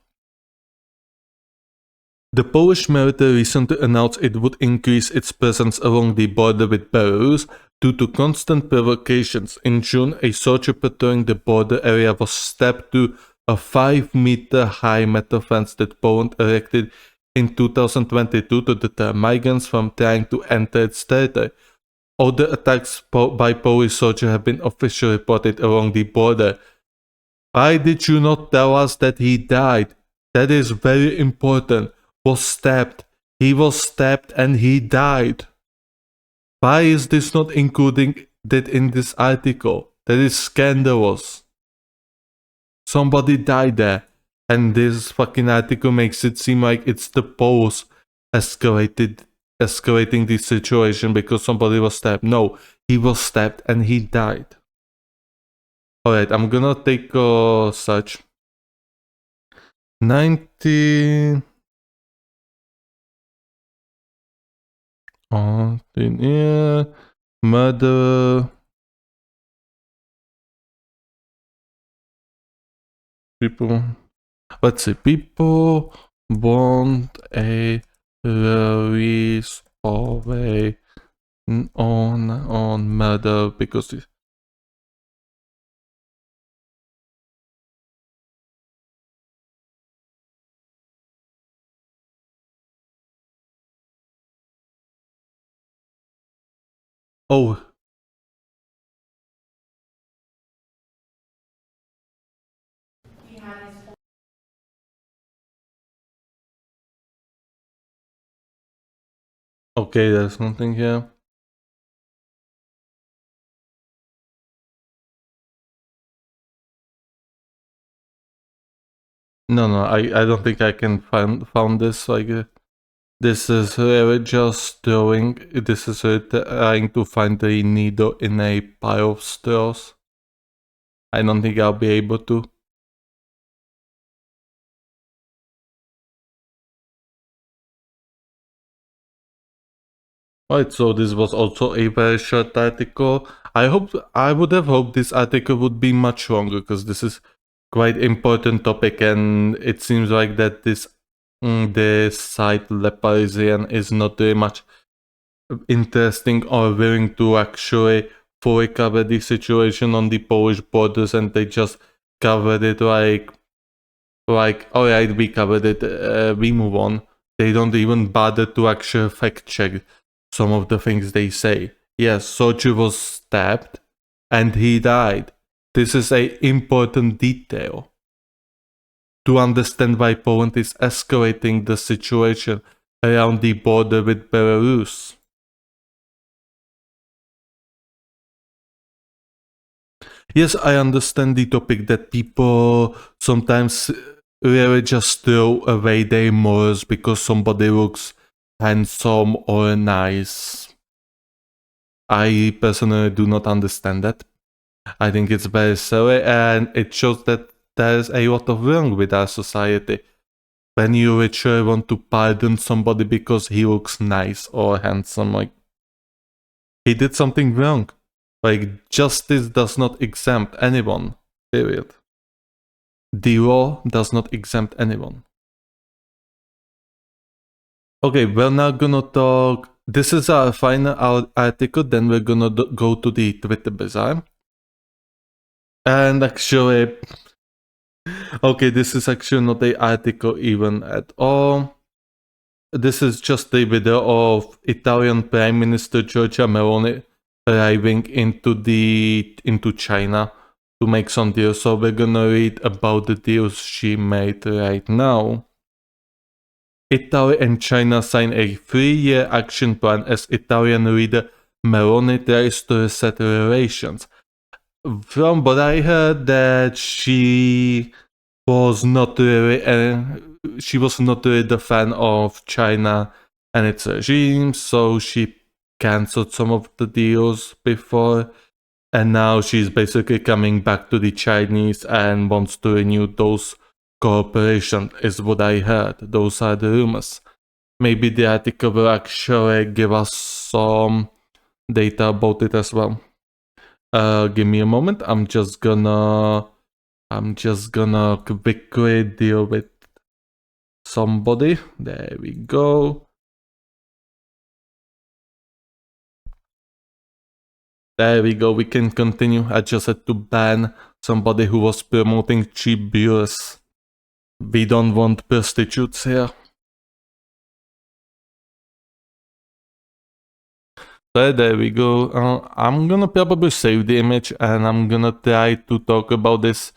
The Polish military recently announced it would increase its presence along the border with Belarus due to constant provocations. In June, a soldier patrolling the border area was stabbed through a 5-meter high metal fence that Poland erected in 2022 to deter migrants from trying to enter its territory. Other attacks by Polish soldiers have been officially reported along the border. Why did you not tell us that he died? That is very important. Was stabbed. He was stabbed and he died. Why is this not including that in this article? That is scandalous. Somebody died there, and this fucking article makes it seem like it's the Poles escalating the situation because somebody was stabbed. No, he was stabbed and he died. Alright, I'm gonna take a search. 19... murder... People... Let's see, people want a release of a on murder because oh, okay, there's nothing here. No, I don't think I can found this. Like, this is really just throwing. This is really trying to find the needle in a pile of straws. I don't think I'll be able to. Alright, so this was also a very short article. I would have hoped this article would be much longer, because this is quite important topic, and it seems like that this site Le Parisien is not very much interesting or willing to actually fully cover the situation on the Polish borders, and they just covered it like alright, we covered it, we move on. They don't even bother to actually fact check some of the things they say. Yes, Sochi was stabbed and he died. This is an important detail to understand why Poland is escalating the situation around the border with Belarus. Yes, I understand the topic that people sometimes really just throw away their morals because somebody looks handsome or nice. I personally do not understand that. I think it's very silly, and it shows that there's a lot of wrong with our society. When you richer want to pardon somebody because he looks nice or handsome, like he did something wrong. Like justice does not exempt anyone. Period. The law does not exempt anyone. Okay, we're now gonna talk. This is our final article, then we're gonna go to the Twitter bazaar. And actually, okay, this is actually not an article even at all. This is just a video of Italian Prime Minister Giorgia Meloni arriving into China to make some deals. So we're gonna read about the deals she made right now. Italy and China sign a 3-year action plan as Italian leader Meloni tries to reset relations. From what I heard, that she was not really the fan of China and its regime, so she cancelled some of the deals before, and now she's basically coming back to the Chinese and wants to renew those cooperation, is what I heard. Those are the rumors. Maybe the article will actually give us some data about it as well. Give me a moment. I'm just gonna quickly deal with somebody. There we go. There we go. We can continue. I just had to ban somebody who was promoting cheap beers. We don't want prostitutes here. So there we go. I'm gonna probably save the image and I'm gonna try to talk about this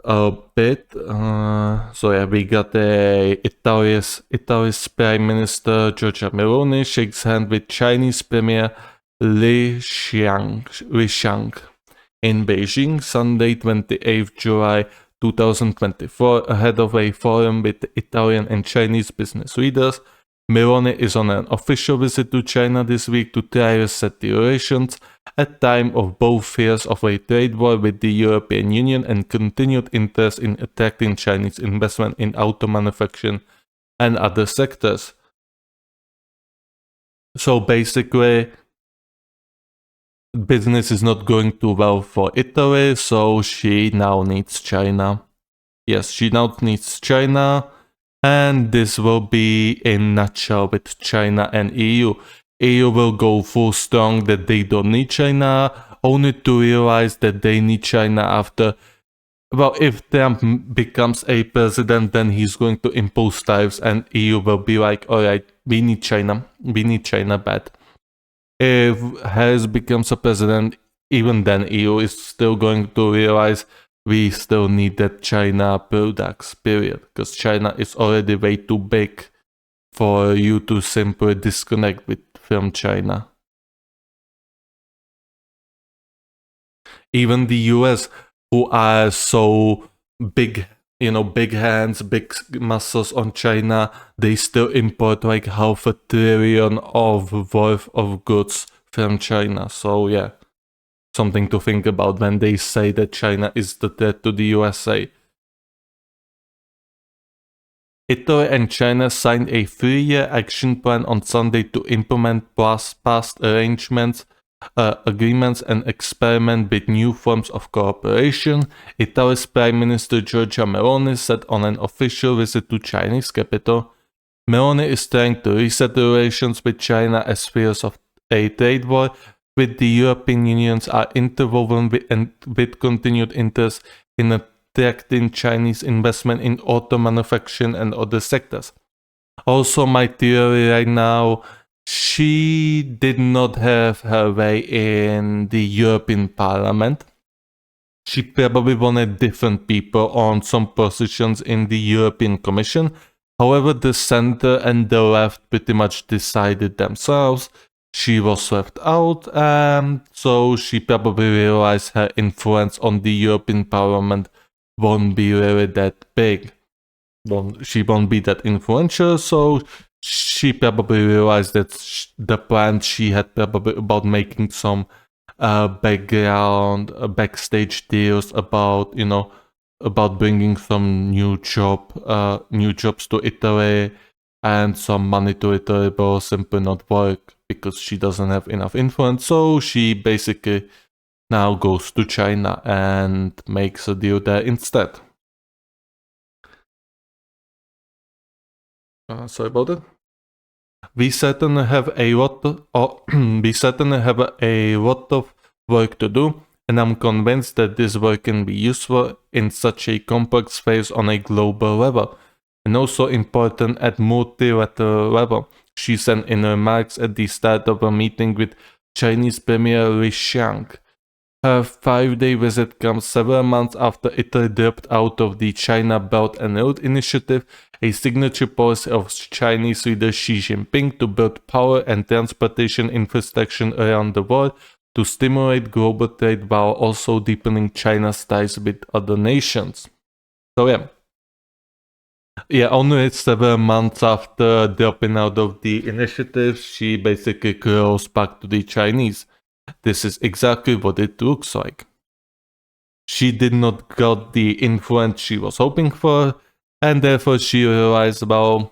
a bit. So yeah, we got Italy's Prime Minister Giorgia Meloni shakes hand with Chinese Premier Li Qiang in Beijing, Sunday 28th July 2024, ahead of a forum with Italian and Chinese business leaders. Meloni is on an official visit to China this week to try to reset the relations at time of both fears of a trade war with the European Union and continued interest in attracting Chinese investment in auto manufacturing and other sectors. So basically, business is not going too well for Italy, so she now needs China. Yes, she now needs China. And this will be in a nutshell with China and EU. EU will go full strong that they don't need China, only to realize that they need China after. Well, if Trump becomes a president, then he's going to impose tariffs and EU will be like, alright, we need China bad. If Harris becomes a president, even then EU is still going to realize we still need that China products, period. Because China is already way too big for you to simply disconnect from China. Even the US, who are so big, big hands, big muscles on China, they still import like $500 billion worth of goods from China. So yeah. Something to think about when they say that China is the threat to the USA. Italy and China signed a 3-year action plan on Sunday to implement past agreements and experiment with new forms of cooperation. Italy's Prime Minister Giorgia Meloni said on an official visit to Chinese capital. Meloni is trying to reset relations with China as fears of a trade war with the European Union are interwoven with continued interest in attracting Chinese investment in auto manufacturing and other sectors. Also, my theory right now, she did not have her way in the European Parliament. She probably wanted different people on some positions in the European Commission. However, the center and the left pretty much decided themselves. She was left out, so she probably realized her influence on the European Parliament won't be really that big. She won't be that influential, so she probably realized that the plan she had probably about making some backstage deals about, about bringing some new jobs to Italy and some money to Italy will simply not work because she doesn't have enough influence. So she basically now goes to China and makes a deal there instead. Sorry about that. We certainly have a lot of work to do, and I'm convinced that this work can be useful in such a complex phase on a global level, and also important at multilateral level, she said in remarks at the start of a meeting with Chinese Premier Li Qiang. Her 5-day visit comes several months after Italy dropped out of the China Belt and Road Initiative, a signature policy of Chinese leader Xi Jinping to build power and transportation infrastructure around the world to stimulate global trade while also deepening China's ties with other nations. So only several months after dropping out of the initiative, she basically goes back to the Chinese. This is exactly what it looks like. She did not get the influence she was hoping for, and therefore she realized, I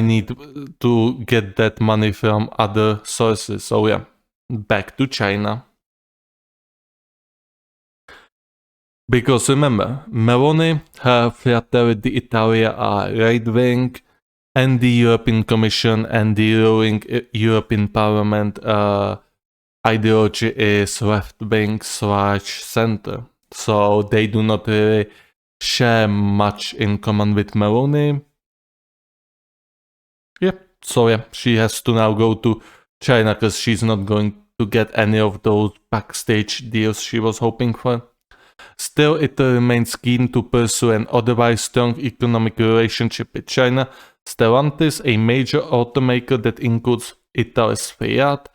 need to get that money from other sources. So back to China. Because remember, Meloni, her Fratelli d'Italia are right-wing, and the European Commission and the ruling European Parliament ideology is left-wing/center. So they do not really share much in common with Meloni. She has to now go to China because she's not going to get any of those backstage deals she was hoping for. Still, it remains keen to pursue an otherwise strong economic relationship with China. Stellantis, a major automaker that includes Italy's Fiat,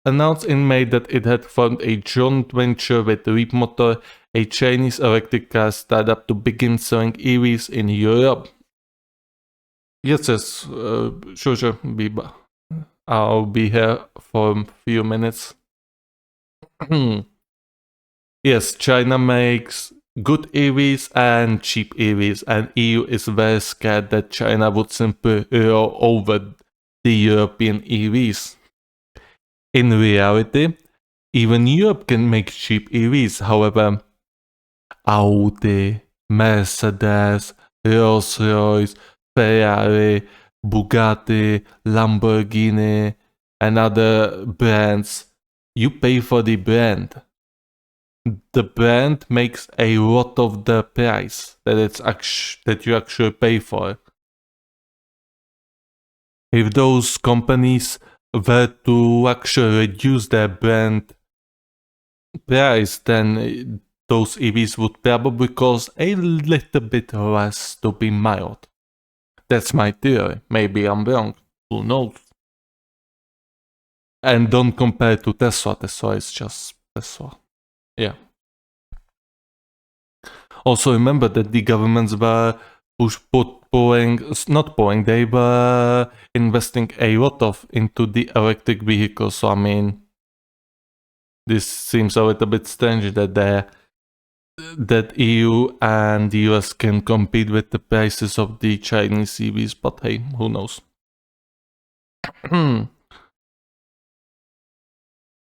announced in May that it had formed a joint venture with Leapmotor, a Chinese electric car startup, to begin selling EVs in Europe. Yes, sure. I'll be here for a few minutes. Yes, China makes good EVs and cheap EVs, and EU is very scared that China would simply roll over the European EVs. In reality, even Europe can make cheap EVs. However, Audi, Mercedes, Rolls-Royce, Ferrari, Bugatti, Lamborghini, and other brands, you pay for the brand. The brand makes a lot of the price that you actually pay for. If those companies were to actually reduce their brand price, then those EVs would probably cost a little bit less, to be mild. That's my theory. Maybe I'm wrong. Who knows? And don't compare to Tesla. Tesla is just Tesla. Yeah. Also remember that the governments were they were investing a lot into the electric vehicles. So I mean, this seems a little bit strange that EU and the US can compete with the prices of the Chinese EVs, but hey, who knows?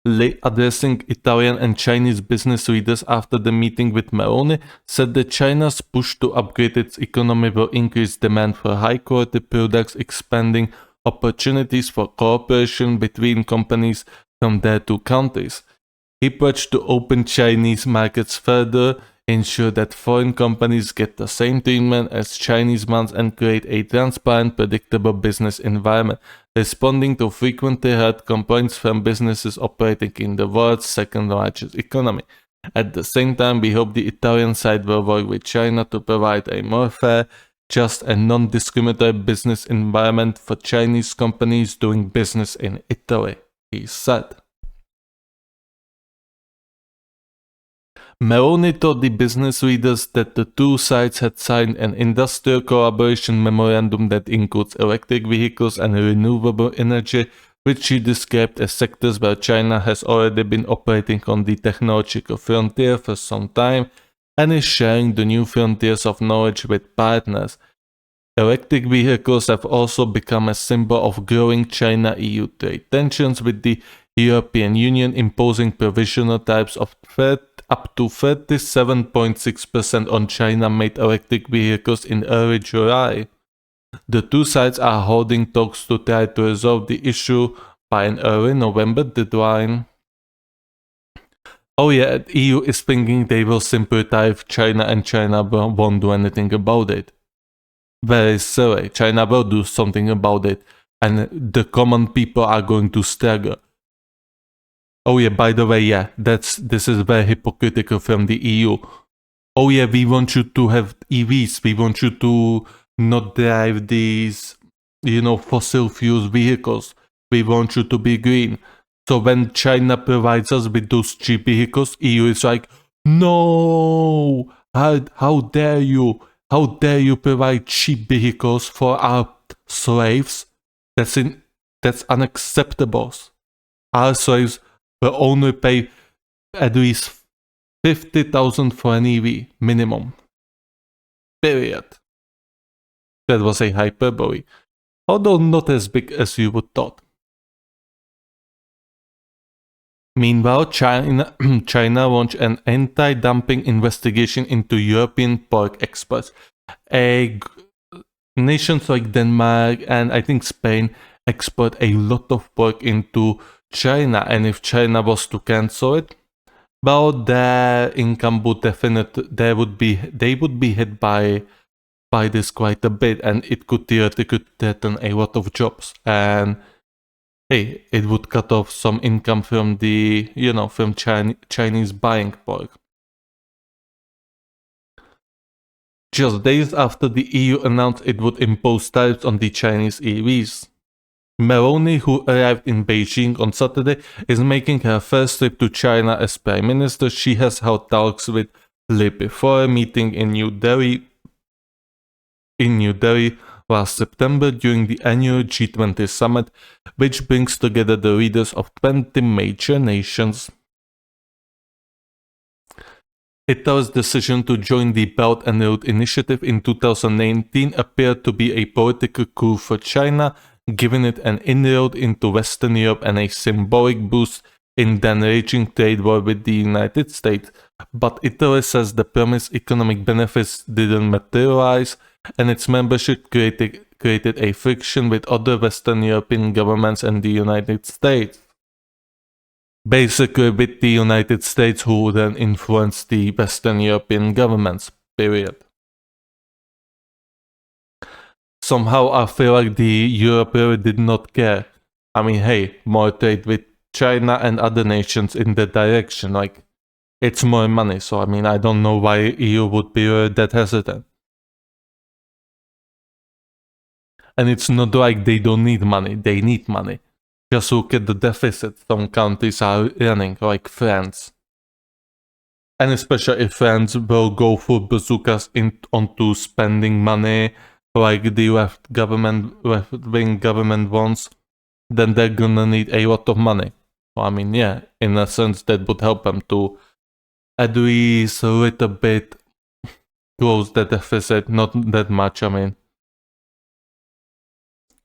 Addressing Italian and Chinese business leaders after the meeting with Meloni, said that China's push to upgrade its economy will increase demand for high-quality products, expanding opportunities for cooperation between companies from their two countries. He pledged to open Chinese markets further, ensure that foreign companies get the same treatment as Chinese ones, and create a transparent, predictable business environment, responding to frequently heard complaints from businesses operating in the world's second largest economy. At the same time, we hope the Italian side will work with China to provide a more fair, just and non-discriminatory business environment for Chinese companies doing business in Italy, he said. Meloni told the business leaders that the two sides had signed an industrial collaboration memorandum that includes electric vehicles and renewable energy, which she described as sectors where China has already been operating on the technological frontier for some time and is sharing the new frontiers of knowledge with partners. Electric vehicles have also become a symbol of growing China-EU trade tensions, with the European Union imposing provisional tariffs of up to 37.6% on China-made electric vehicles in early July. The two sides are holding talks to try to resolve the issue by an early November deadline. Oh yeah, the EU is thinking they will simply tariff China and China won't do anything about it. Very silly. China will do something about it, and the common people are going to struggle. Oh yeah, by the way, yeah, this is very hypocritical from the EU. Oh yeah, we want you to have EVs, we want you to not drive these, fossil fuels vehicles. We want you to be green. So when China provides us with those cheap vehicles, EU is like, no, how dare you? How dare you provide cheap vehicles for our slaves? That's unacceptable. Our slaves will only pay at least 50,000 for an EV minimum. Period. That was a hyperbole, although not as big as you would thought. Meanwhile, China launched an anti-dumping investigation into European pork exports. Nations like Denmark and I think Spain export a lot of pork into China, and if China was to cancel it, well, their income would they would be hit by this quite a bit, and it could theoretically threaten a lot of jobs. And hey, it would cut off some income from the, from Chinese buying pork. Just days after the EU announced it would impose tariffs on the Chinese EVs, Meloni, who arrived in Beijing on Saturday, is making her first trip to China as Prime Minister. She has held talks with Li before a meeting in New Delhi last September during the annual G20 summit, which brings together the leaders of 20 major nations. Italy's decision to join the Belt and Road Initiative in 2019 appeared to be a political coup for China, giving it an inroad into Western Europe and a symbolic boost in then raging trade war with the United States. But Italy says the promised economic benefits didn't materialize, and its membership created a friction with other Western European governments and the United States. Basically with the United States, who then influenced the Western European governments, period. Somehow I feel like the Europe really did not care. I mean, hey, more trade with China and other nations in that direction, like, it's more money, so I mean, I don't know why EU would be that hesitant. And it's not like they don't need money, they need money. Just look at the deficit some countries are running, like France. And especially if France will go full bazookas onto spending money like the left-wing government wants, then they're gonna need a lot of money. So, I mean, yeah, in a sense that would help them to at least a little bit close the deficit, not that much, I mean.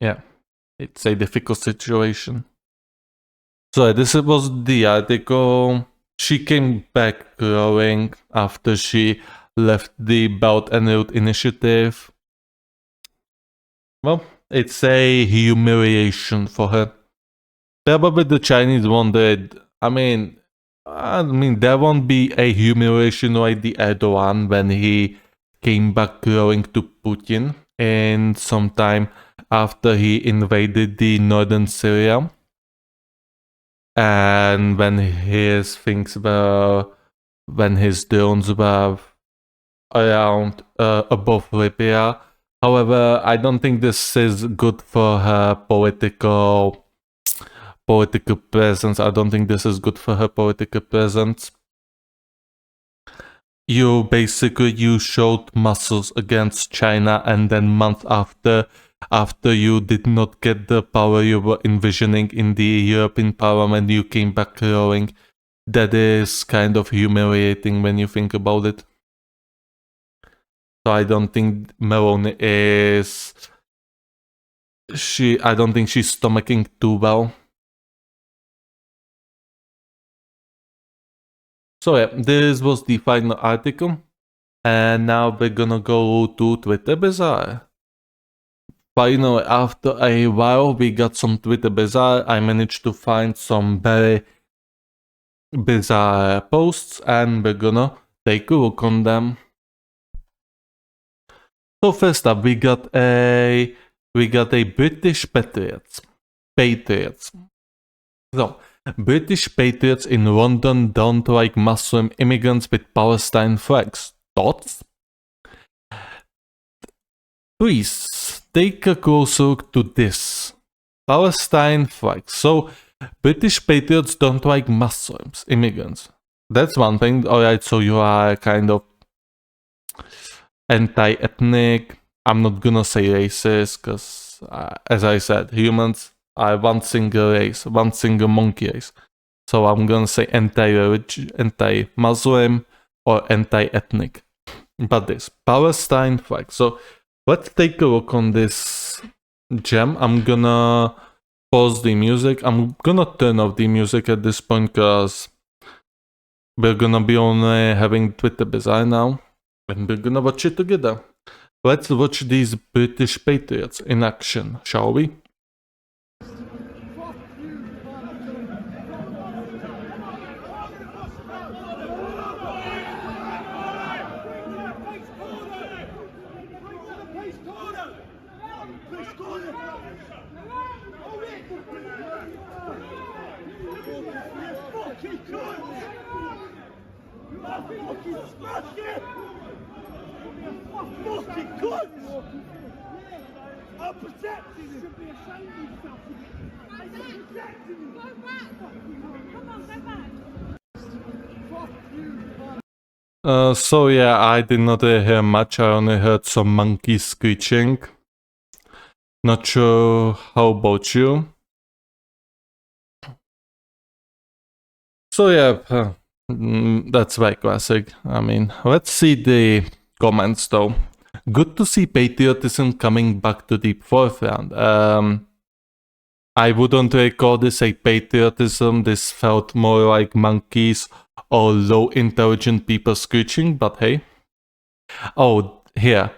Yeah, it's a difficult situation. So this was the article. She came back growing after she left the Belt and Road Initiative. Well, it's a humiliation for her. Probably the Chinese wondered, I mean, there won't be a humiliation like the Erdogan when he came back growing to Putin in some time after he invaded the northern Syria. And when his drones were around above Libya. However, I don't think this is good for her political presence. I don't think this is good for her political presence. You showed muscles against China, and then months after after you did not get the power you were envisioning in the European Parliament, you came back rowing. That is kind of humiliating when you think about it. So I don't think Meloni is... I don't think she's stomaching too well. So yeah, this was the final article. And now we're gonna go to Twitter Bazaar. Finally, after a while, we got some Twitter Bazaar. I managed to find some very bizarre posts, and we're gonna take a look on them. So first up, we got a British Patriots. So British patriots in London don't like Muslim immigrants with Palestine flags. Thoughts? Please take a closer look to this. Palestine flags. So British patriots don't like Muslims, immigrants. That's one thing. Alright, so you are kind of anti-ethnic. I'm not gonna say racist, because as I said, humans are one single race, one single monkey race. So I'm gonna say anti-Muslim or anti-ethnic. But this Palestine flag. So let's take a look on this gem. I'm gonna pause the music. I'm gonna turn off the music at this point because we're gonna be only having Twitter Bazaar now, and we're gonna watch it together. Let's watch these British patriots in action, shall we? So yeah, I did not hear much. I only heard some monkeys screeching. Not sure how about you. So yeah, that's very classic. I mean, let's see the comments though. Good to see patriotism coming back to the forefront. I wouldn't recall this a patriotism. This felt more like monkeys or low intelligent people screeching, but hey. Oh, here.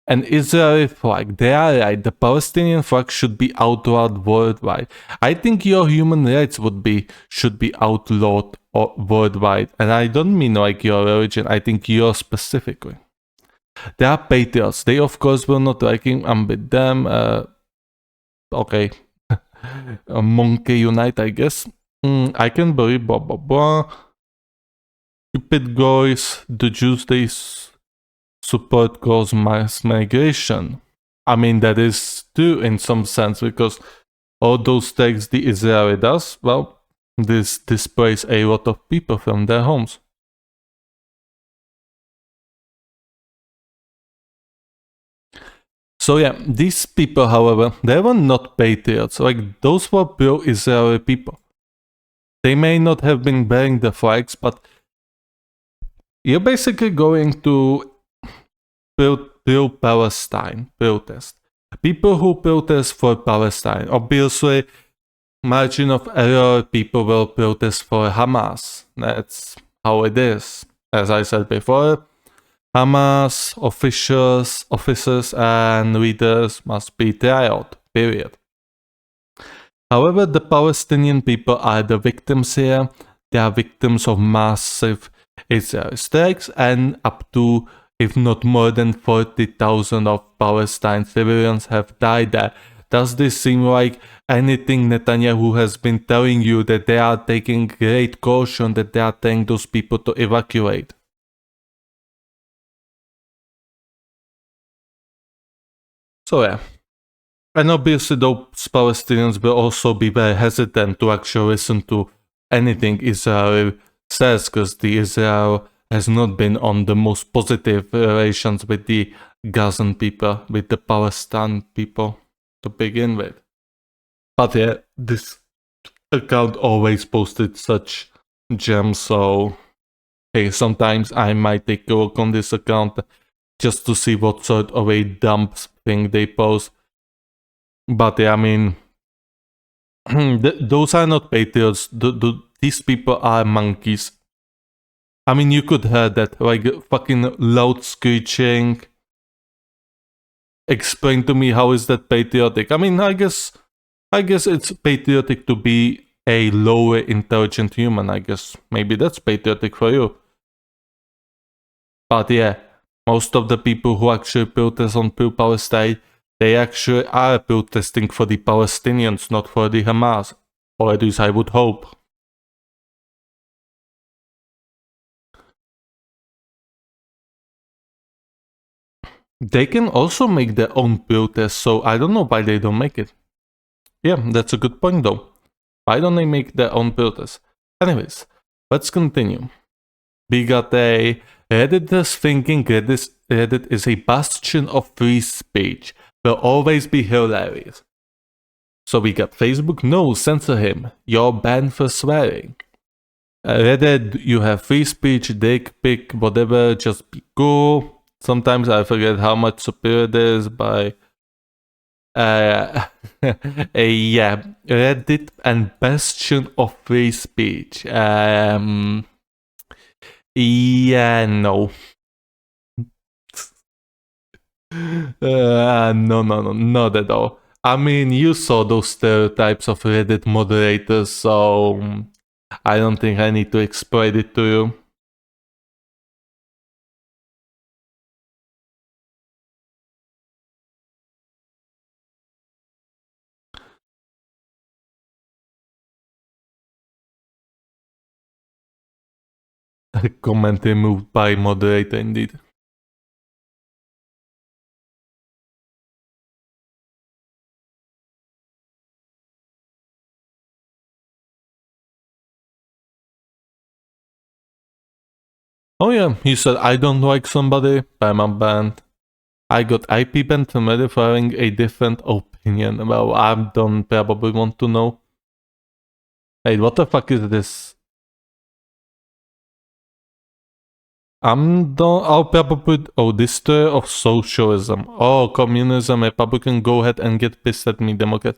An Israeli flag. They are right. The Palestinian flag should be outlawed worldwide. I think your human rights should be outlawed worldwide. And I don't mean like your religion. I think yours specifically. They are patriots. They of course will not like him. I'm with them. Okay. A monkey unite, I guess. I can believe blah blah blah. Stupid guys. The Jews they support cause mass migration. I mean, that is true in some sense, because all those things the Israeli does, well, this displays a lot of people from their homes. So yeah, these people, however, they were not patriots. Like, those were pro-Israeli people. They may not have been bearing the flags, but you're basically going to pro-Palestine protest. People who protest for Palestine. Obviously, margin of error, people will protest for Hamas. That's how it is. As I said before, Hamas officers and leaders must be tried, period. However, the Palestinian people are the victims here. They are victims of massive Israeli strikes, and up to, if not more than 40,000 of Palestine civilians have died there. Does this seem like anything Netanyahu has been telling you, that they are taking great caution, that they are telling those people to evacuate? So yeah. And obviously those Palestinians will also be very hesitant to actually listen to anything Israel says, because the Israel has not been on the most positive relations with the Gazan people, with the Palestine people to begin with. But yeah, this account always posted such gems, so hey, sometimes I might take a look on this account just to see what sort of a dumb thing they post. But yeah, I mean, those are not patriots. These people are monkeys. I mean, you could hear that, like fucking loud screeching. Explain to me how is that patriotic? I mean, I guess it's patriotic to be a lower intelligent human. I guess maybe that's patriotic for you. But yeah, most of the people who actually protest on pro-Palestine, they actually are protesting for the Palestinians, not for the Hamas. Or at least I would hope. They can also make their own protest, so I don't know why they don't make it. Yeah, that's a good point though. Why don't they make their own protest? Anyways, let's continue. We got a Redditors thinking Reddit is a bastion of free speech. Will always be hilarious. So we got Facebook, no, censor him. You're banned for swearing. Reddit, you have free speech, dick pic, whatever, just be cool. Sometimes I forget how much superior it is by yeah, Reddit and bastion of free speech. Yeah, no. No, not at all. I mean, you saw those stereotypes of Reddit moderators, so I don't think I need to explain it to you. Comment removed by moderator, indeed. Oh yeah, he said, I don't like somebody, I'm banned. I got IP banned from Reddit for having a different opinion. Well, I don't probably want to know. Hey, what the fuck is this? I'll probably put, oh, destroyer of socialism. Oh, communism, Republican, go ahead and get pissed at me, Democrat.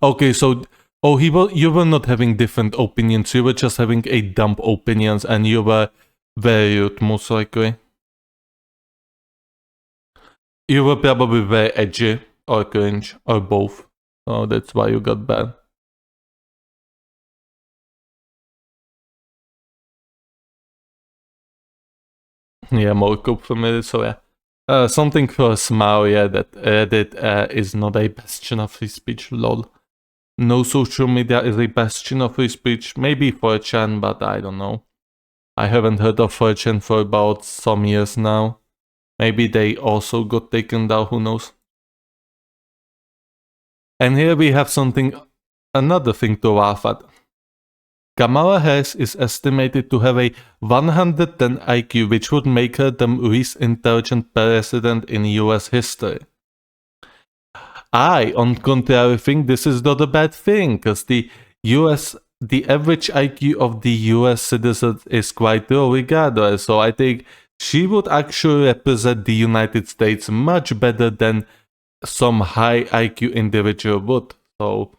Okay, so, oh, you were not having different opinions, you were just having a dumb opinions, and you were very rude, most likely. You were probably very edgy, or cringe, or both. So that's why you got banned. Yeah, more cope for me, so yeah. Something for a smile, yeah, that Reddit is not a bastion of free speech, lol. No social media is a bastion of free speech. Maybe 4chan, but I don't know. I haven't heard of 4chan for about some years now. Maybe they also got taken down, who knows. And here we have another thing to laugh at. Kamala Harris is estimated to have a 110 IQ, which would make her the least intelligent president in US history. I, on contrary, think this is not a bad thing, because the average IQ of the US citizens is quite low regardless, so I think she would actually represent the United States much better than some high IQ individual would. So,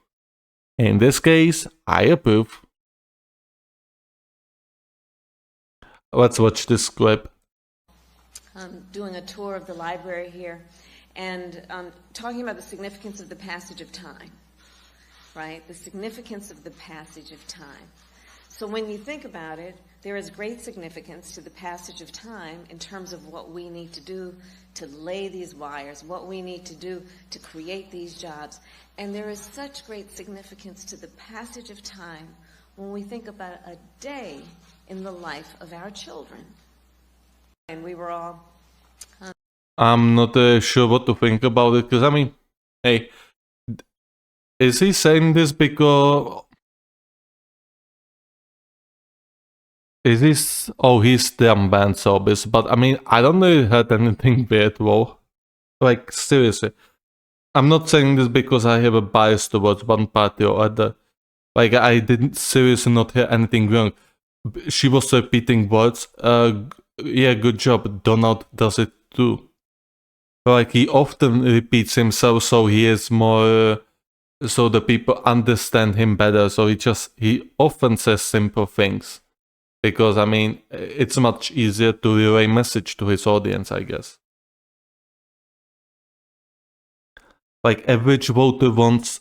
in this case, I approve. Let's watch this clip. I'm doing a tour of the library here and talking about the significance of the passage of time, right? The significance of the passage of time. So when you think about it, there is great significance to the passage of time in terms of what we need to do to lay these wires, what we need to do to create these jobs. And there is such great significance to the passage of time when we think about a day in the life of our children. And we were all... I'm not sure what to think about it, because I mean, hey, is he saying this because... Is this... Oh, he's damn banned, so obvious, but I mean, I don't really heard anything weird, though. Like, seriously. I'm not saying this because I have a bias towards one party or other. Like, I didn't seriously not hear anything wrong. She was repeating words. Yeah, good job. Donald does it too. Like, he often repeats himself so he is more... so the people understand him better. So he often says simple things. Because, I mean, it's much easier to relay message to his audience, I guess. Like, average voter wants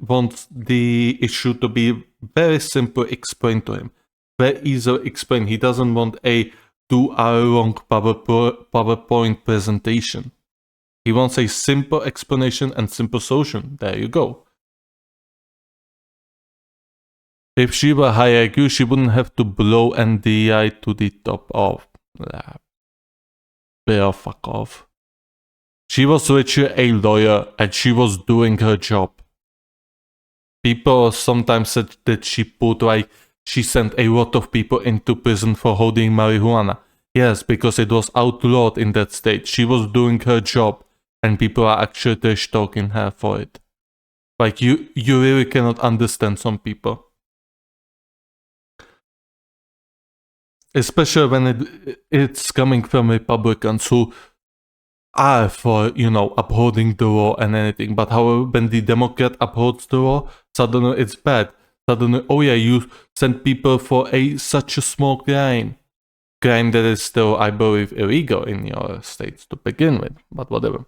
wants the issue to be very simple explained to him. Very easily explained. He doesn't want a 2-hour-long PowerPoint presentation. He wants a simple explanation and simple solution. There you go. If she were high IQ, she wouldn't have to blow NDI to the top of. Fuck off. She was literally a lawyer and she was doing her job. People sometimes said that she sent a lot of people into prison for holding marijuana. Yes, because it was outlawed in that state. She was doing her job and people are actually trash talking her for it. Like, you really cannot understand some people. Especially when it's coming from Republicans who are for, upholding the law and anything. But however, when the Democrat upholds the law, suddenly it's bad. Suddenly, oh yeah, you send people for such a small crime. Crime that is still, I believe, illegal in your states to begin with. But whatever.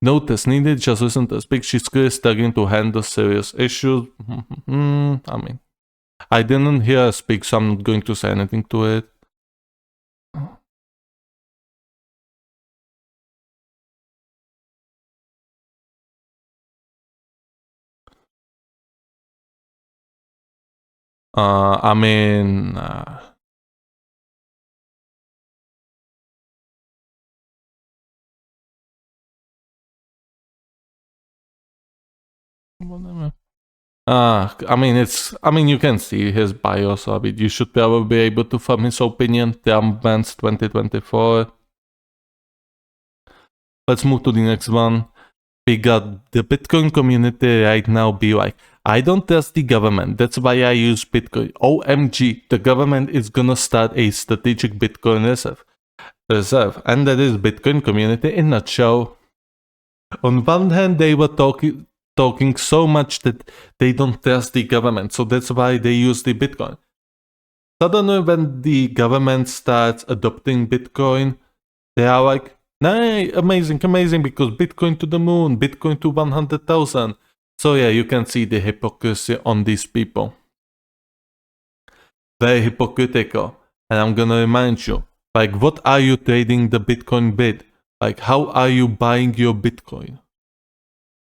No test needed, just listen to speak. She's clearly struggling to handle serious issues. I mean, I didn't hear her speak, so I'm not going to say anything to it. I mean... whatever. I mean, you can see his bio, so I mean, you should probably be able to form his opinion. Trump bans 2024. Let's move to the next one. We got the Bitcoin community right now be like, I don't trust the government, that's why I use Bitcoin. OMG, the government is gonna start a strategic Bitcoin reserve. And that is Bitcoin community in a nutshell. On one hand, they were talking so much that they don't trust the government, so that's why they use the Bitcoin. Suddenly, when the government starts adopting Bitcoin, they are like, nah, amazing, because Bitcoin to the moon, Bitcoin to 100,000. So yeah, you can see the hypocrisy on these people. Very hypocritical. And I'm gonna remind you, like, what are you trading the Bitcoin with? Like, how are you buying your Bitcoin?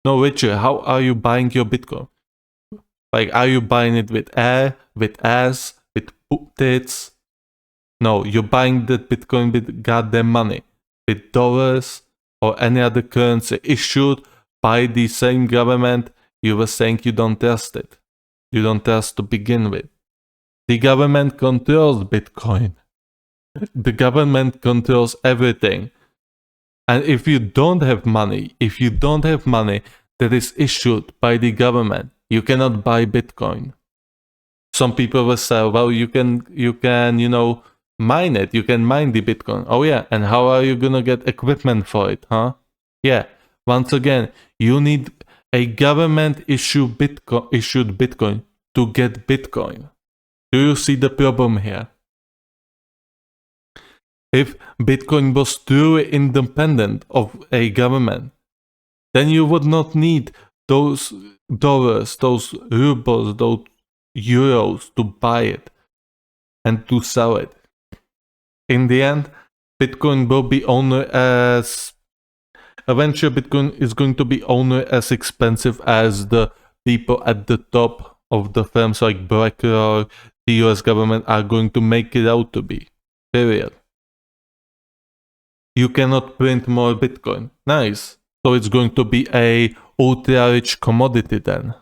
No, Richard, how are you buying your Bitcoin? Like, are you buying it with air, with ass, with tits? No, you're buying that Bitcoin with goddamn money. With dollars or any other currency issued by the same government you were saying you don't trust it. You don't trust to begin with. The government controls Bitcoin. The government controls everything. And if you don't have money that is issued by the government, you cannot buy Bitcoin. Some people will say, well, you can, mine it. You can mine the Bitcoin. Oh yeah, and how are you gonna get equipment for it, huh? Yeah, once again, you need a government issued Bitcoin to get Bitcoin. Do you see the problem here? If Bitcoin was truly independent of a government, then you would not need those dollars, those rubles, those euros to buy it and to sell it. In the end, Bitcoin will be only eventually Bitcoin is going to be only as expensive as the people at the top of the firms like BlackRock, the US government are going to make it out to be. Period. You cannot print more Bitcoin. Nice. So it's going to be a ultra-rich commodity then.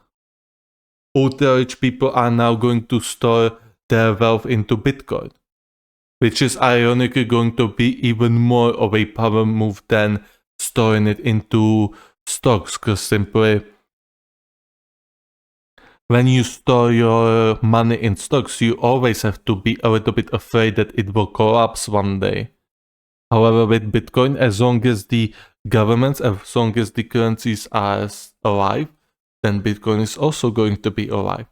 Ultra-rich people are now going to store their wealth into Bitcoin, which is ironically going to be even more of a power move than storing it into stocks, because simply when you store your money in stocks, you always have to be a little bit afraid that it will collapse one day. However, with Bitcoin, as long as the governments, as long as the currencies are alive, then Bitcoin is also going to be alive.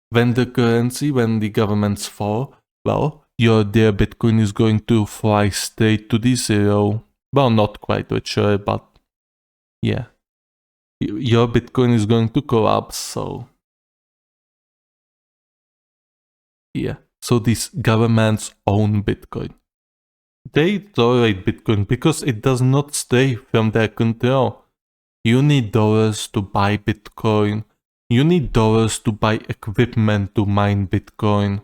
When the governments fall, well, their Bitcoin is going to fly straight to the zero. Well, not quite literally, but yeah. Your Bitcoin is going to collapse, so yeah. So these governments own Bitcoin. They tolerate Bitcoin because it does not stray from their control. You need dollars to buy Bitcoin. You need dollars to buy equipment to mine Bitcoin.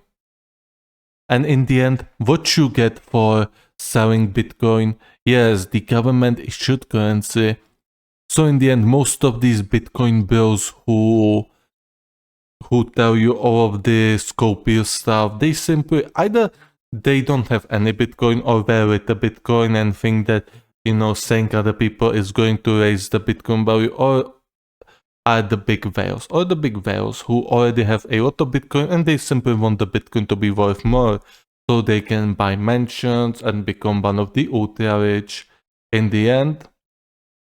And in the end, what you get for selling Bitcoin, yes, the government issued currency. So in the end, most of these Bitcoin bros who tell you all of this copious stuff, they simply either they don't have any Bitcoin or very little Bitcoin and think that, saying other people is going to raise the Bitcoin value, or are the big whales, who already have a lot of Bitcoin and they simply want the Bitcoin to be worth more so they can buy mansions and become one of the ultra rich. In the end,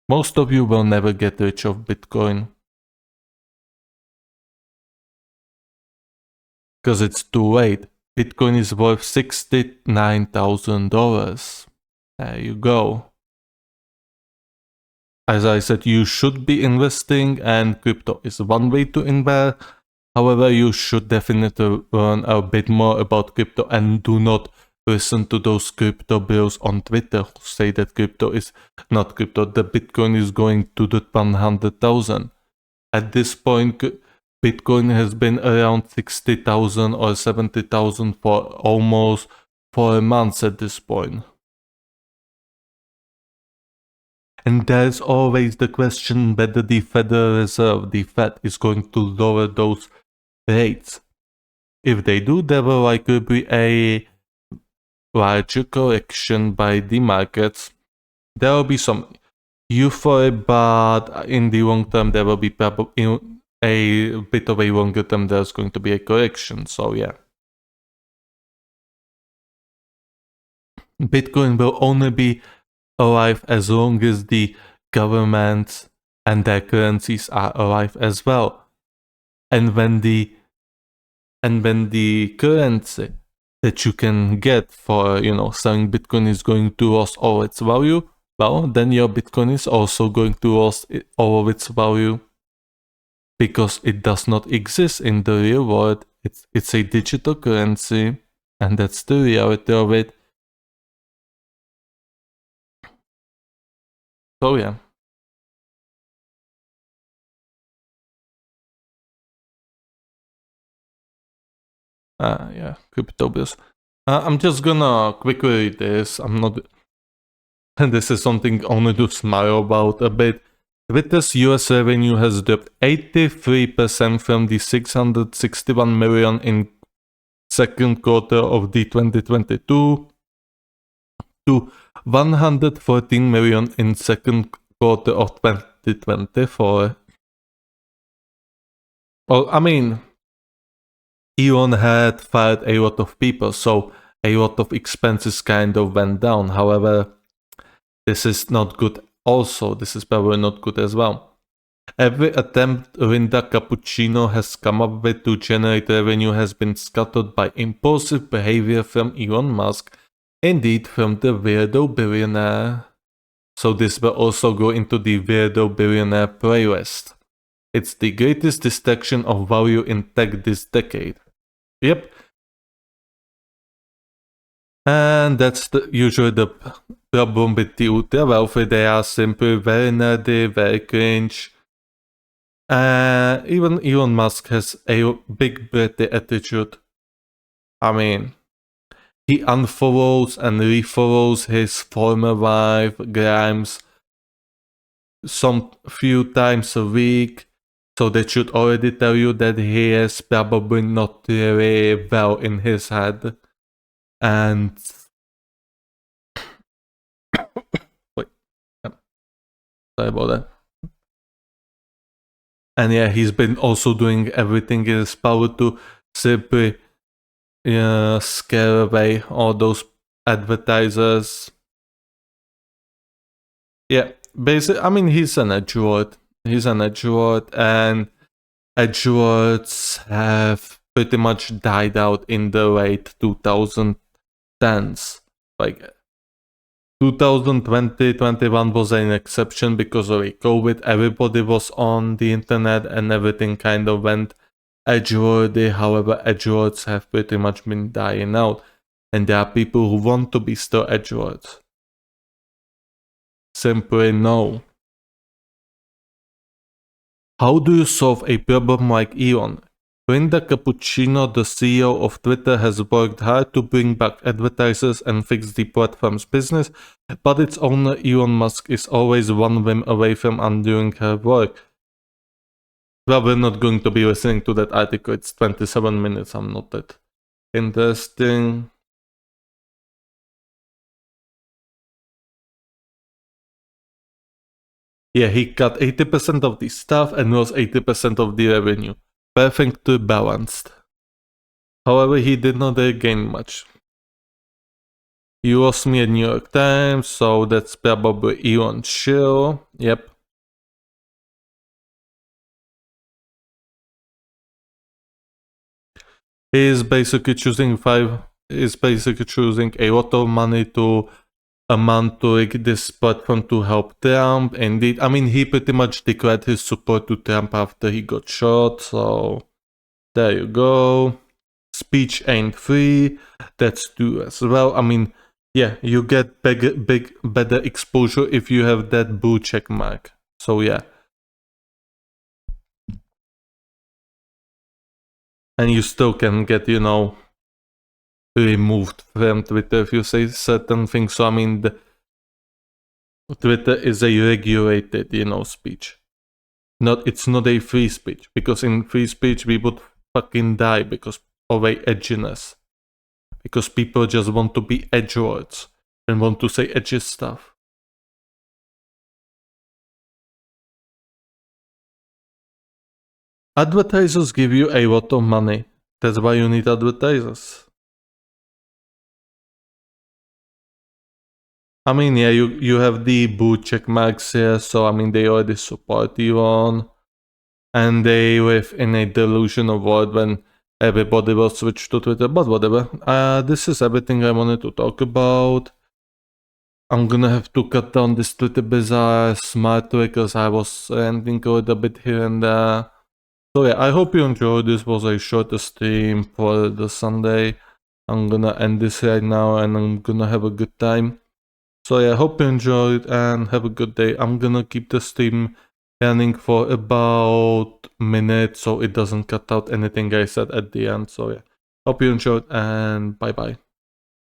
most of you will never get rich of Bitcoin. Because it's too late. Bitcoin is worth $69,000. There you go. As I said, you should be investing, and crypto is one way to invest. However, you should definitely learn a bit more about crypto and do not listen to those crypto bros on Twitter who say that crypto is not crypto. The Bitcoin is going to the 100,000. At this point, Bitcoin has been around 60,000 or 70,000 for almost 4 months at this point. And there's always the question whether the Federal Reserve, the Fed, is going to lower those rates. If they do, there will likely be a larger correction by the markets. There will be some euphoria, but in the long term, there will be probably a bit of a longer term, there's going to be a correction. So yeah. Bitcoin will only be alive as long as the governments and their currencies are alive as well. And when the currency that you can get for selling Bitcoin is going to lose all its value, well, then your Bitcoin is also going to lose all of its value, because it does not exist in the real world. It's a digital currency, and that's the reality of it. So yeah. Yeah, crypto bills. I'm just gonna quickly read this. I'm not. This is something only to smile about a bit. Twitter's US revenue has dropped 83% from the 661 million in second quarter of the 2022 to 114 million in second quarter of 2024. Well, I mean, Elon had fired a lot of people, so a lot of expenses kind of went down. However, this is not good also. This is probably not good as well. Every attempt Linda Cappuccino has come up with to generate revenue has been scuttled by impulsive behavior from Elon Musk, indeed from the weirdo billionaire. So this will also go into the weirdo billionaire playlist. It's the greatest destruction of value in tech this decade. Yep. And that's usually the problem with the ultra wealthy. They are simply very nerdy, very cringe. Even Elon Musk has a big bratty attitude. I mean, he unfollows and refollows his former wife, Grimes, some few times a week. So that should already tell you that he is probably not really well in his head. And Sorry about that. And yeah, he's been also doing everything in his power to simply scare away all those advertisers. Yeah, basically, I mean, he's an edgelord. He's an edgelord, and edgelords have pretty much died out in the late 2010s. Like 2020-21 was an exception because of COVID. Everybody was on the internet and everything kind of went edgelordy. However, edgelords have pretty much been dying out, and there are people who want to be still edgelords. Simply no. How do you solve a problem like Elon? Linda Cappuccino, the CEO of Twitter, has worked hard to bring back advertisers and fix the platform's business, but its owner Elon Musk is always one whim away from undoing her work. Well, we're not going to be listening to that article. It's 27 minutes. I'm not that interesting. Yeah, he cut 80% of the staff and lost 80% of the revenue. Perfectly balanced. However, he did not gain much. He lost me at New York Times, so that's probably Elon Chill. Yep. He is basically choosing a lot of money to amount to this platform to help Trump. Indeed, I mean, he pretty much declared his support to Trump after he got shot, so there you go. Speech ain't free, that's true as well. I mean, yeah, you get better exposure if you have that blue check mark. So yeah. And you still can get, removed from Twitter if you say certain things. So I mean, Twitter is a regulated, speech. It's not a free speech, because in free speech we would fucking die because of a edginess. Because people just want to be edgelords and want to say edgy stuff. Advertisers give you a lot of money. That's why you need advertisers. I mean, yeah, you have the blue check marks here, so I mean, they already support you on. And they live in a delusional world when everybody will switch to Twitter, but whatever. This is everything I wanted to talk about. I'm gonna have to cut down this Twitter Bizarre smartly because I was ranting a little bit here and there. So yeah, I hope you enjoyed. This was a shorter stream for the Sunday. I'm gonna end this right now and I'm gonna have a good time. So yeah, hope you enjoyed and have a good day. I'm gonna keep the stream running for about a minute so it doesn't cut out anything I said at the end. So yeah, hope you enjoyed and bye bye.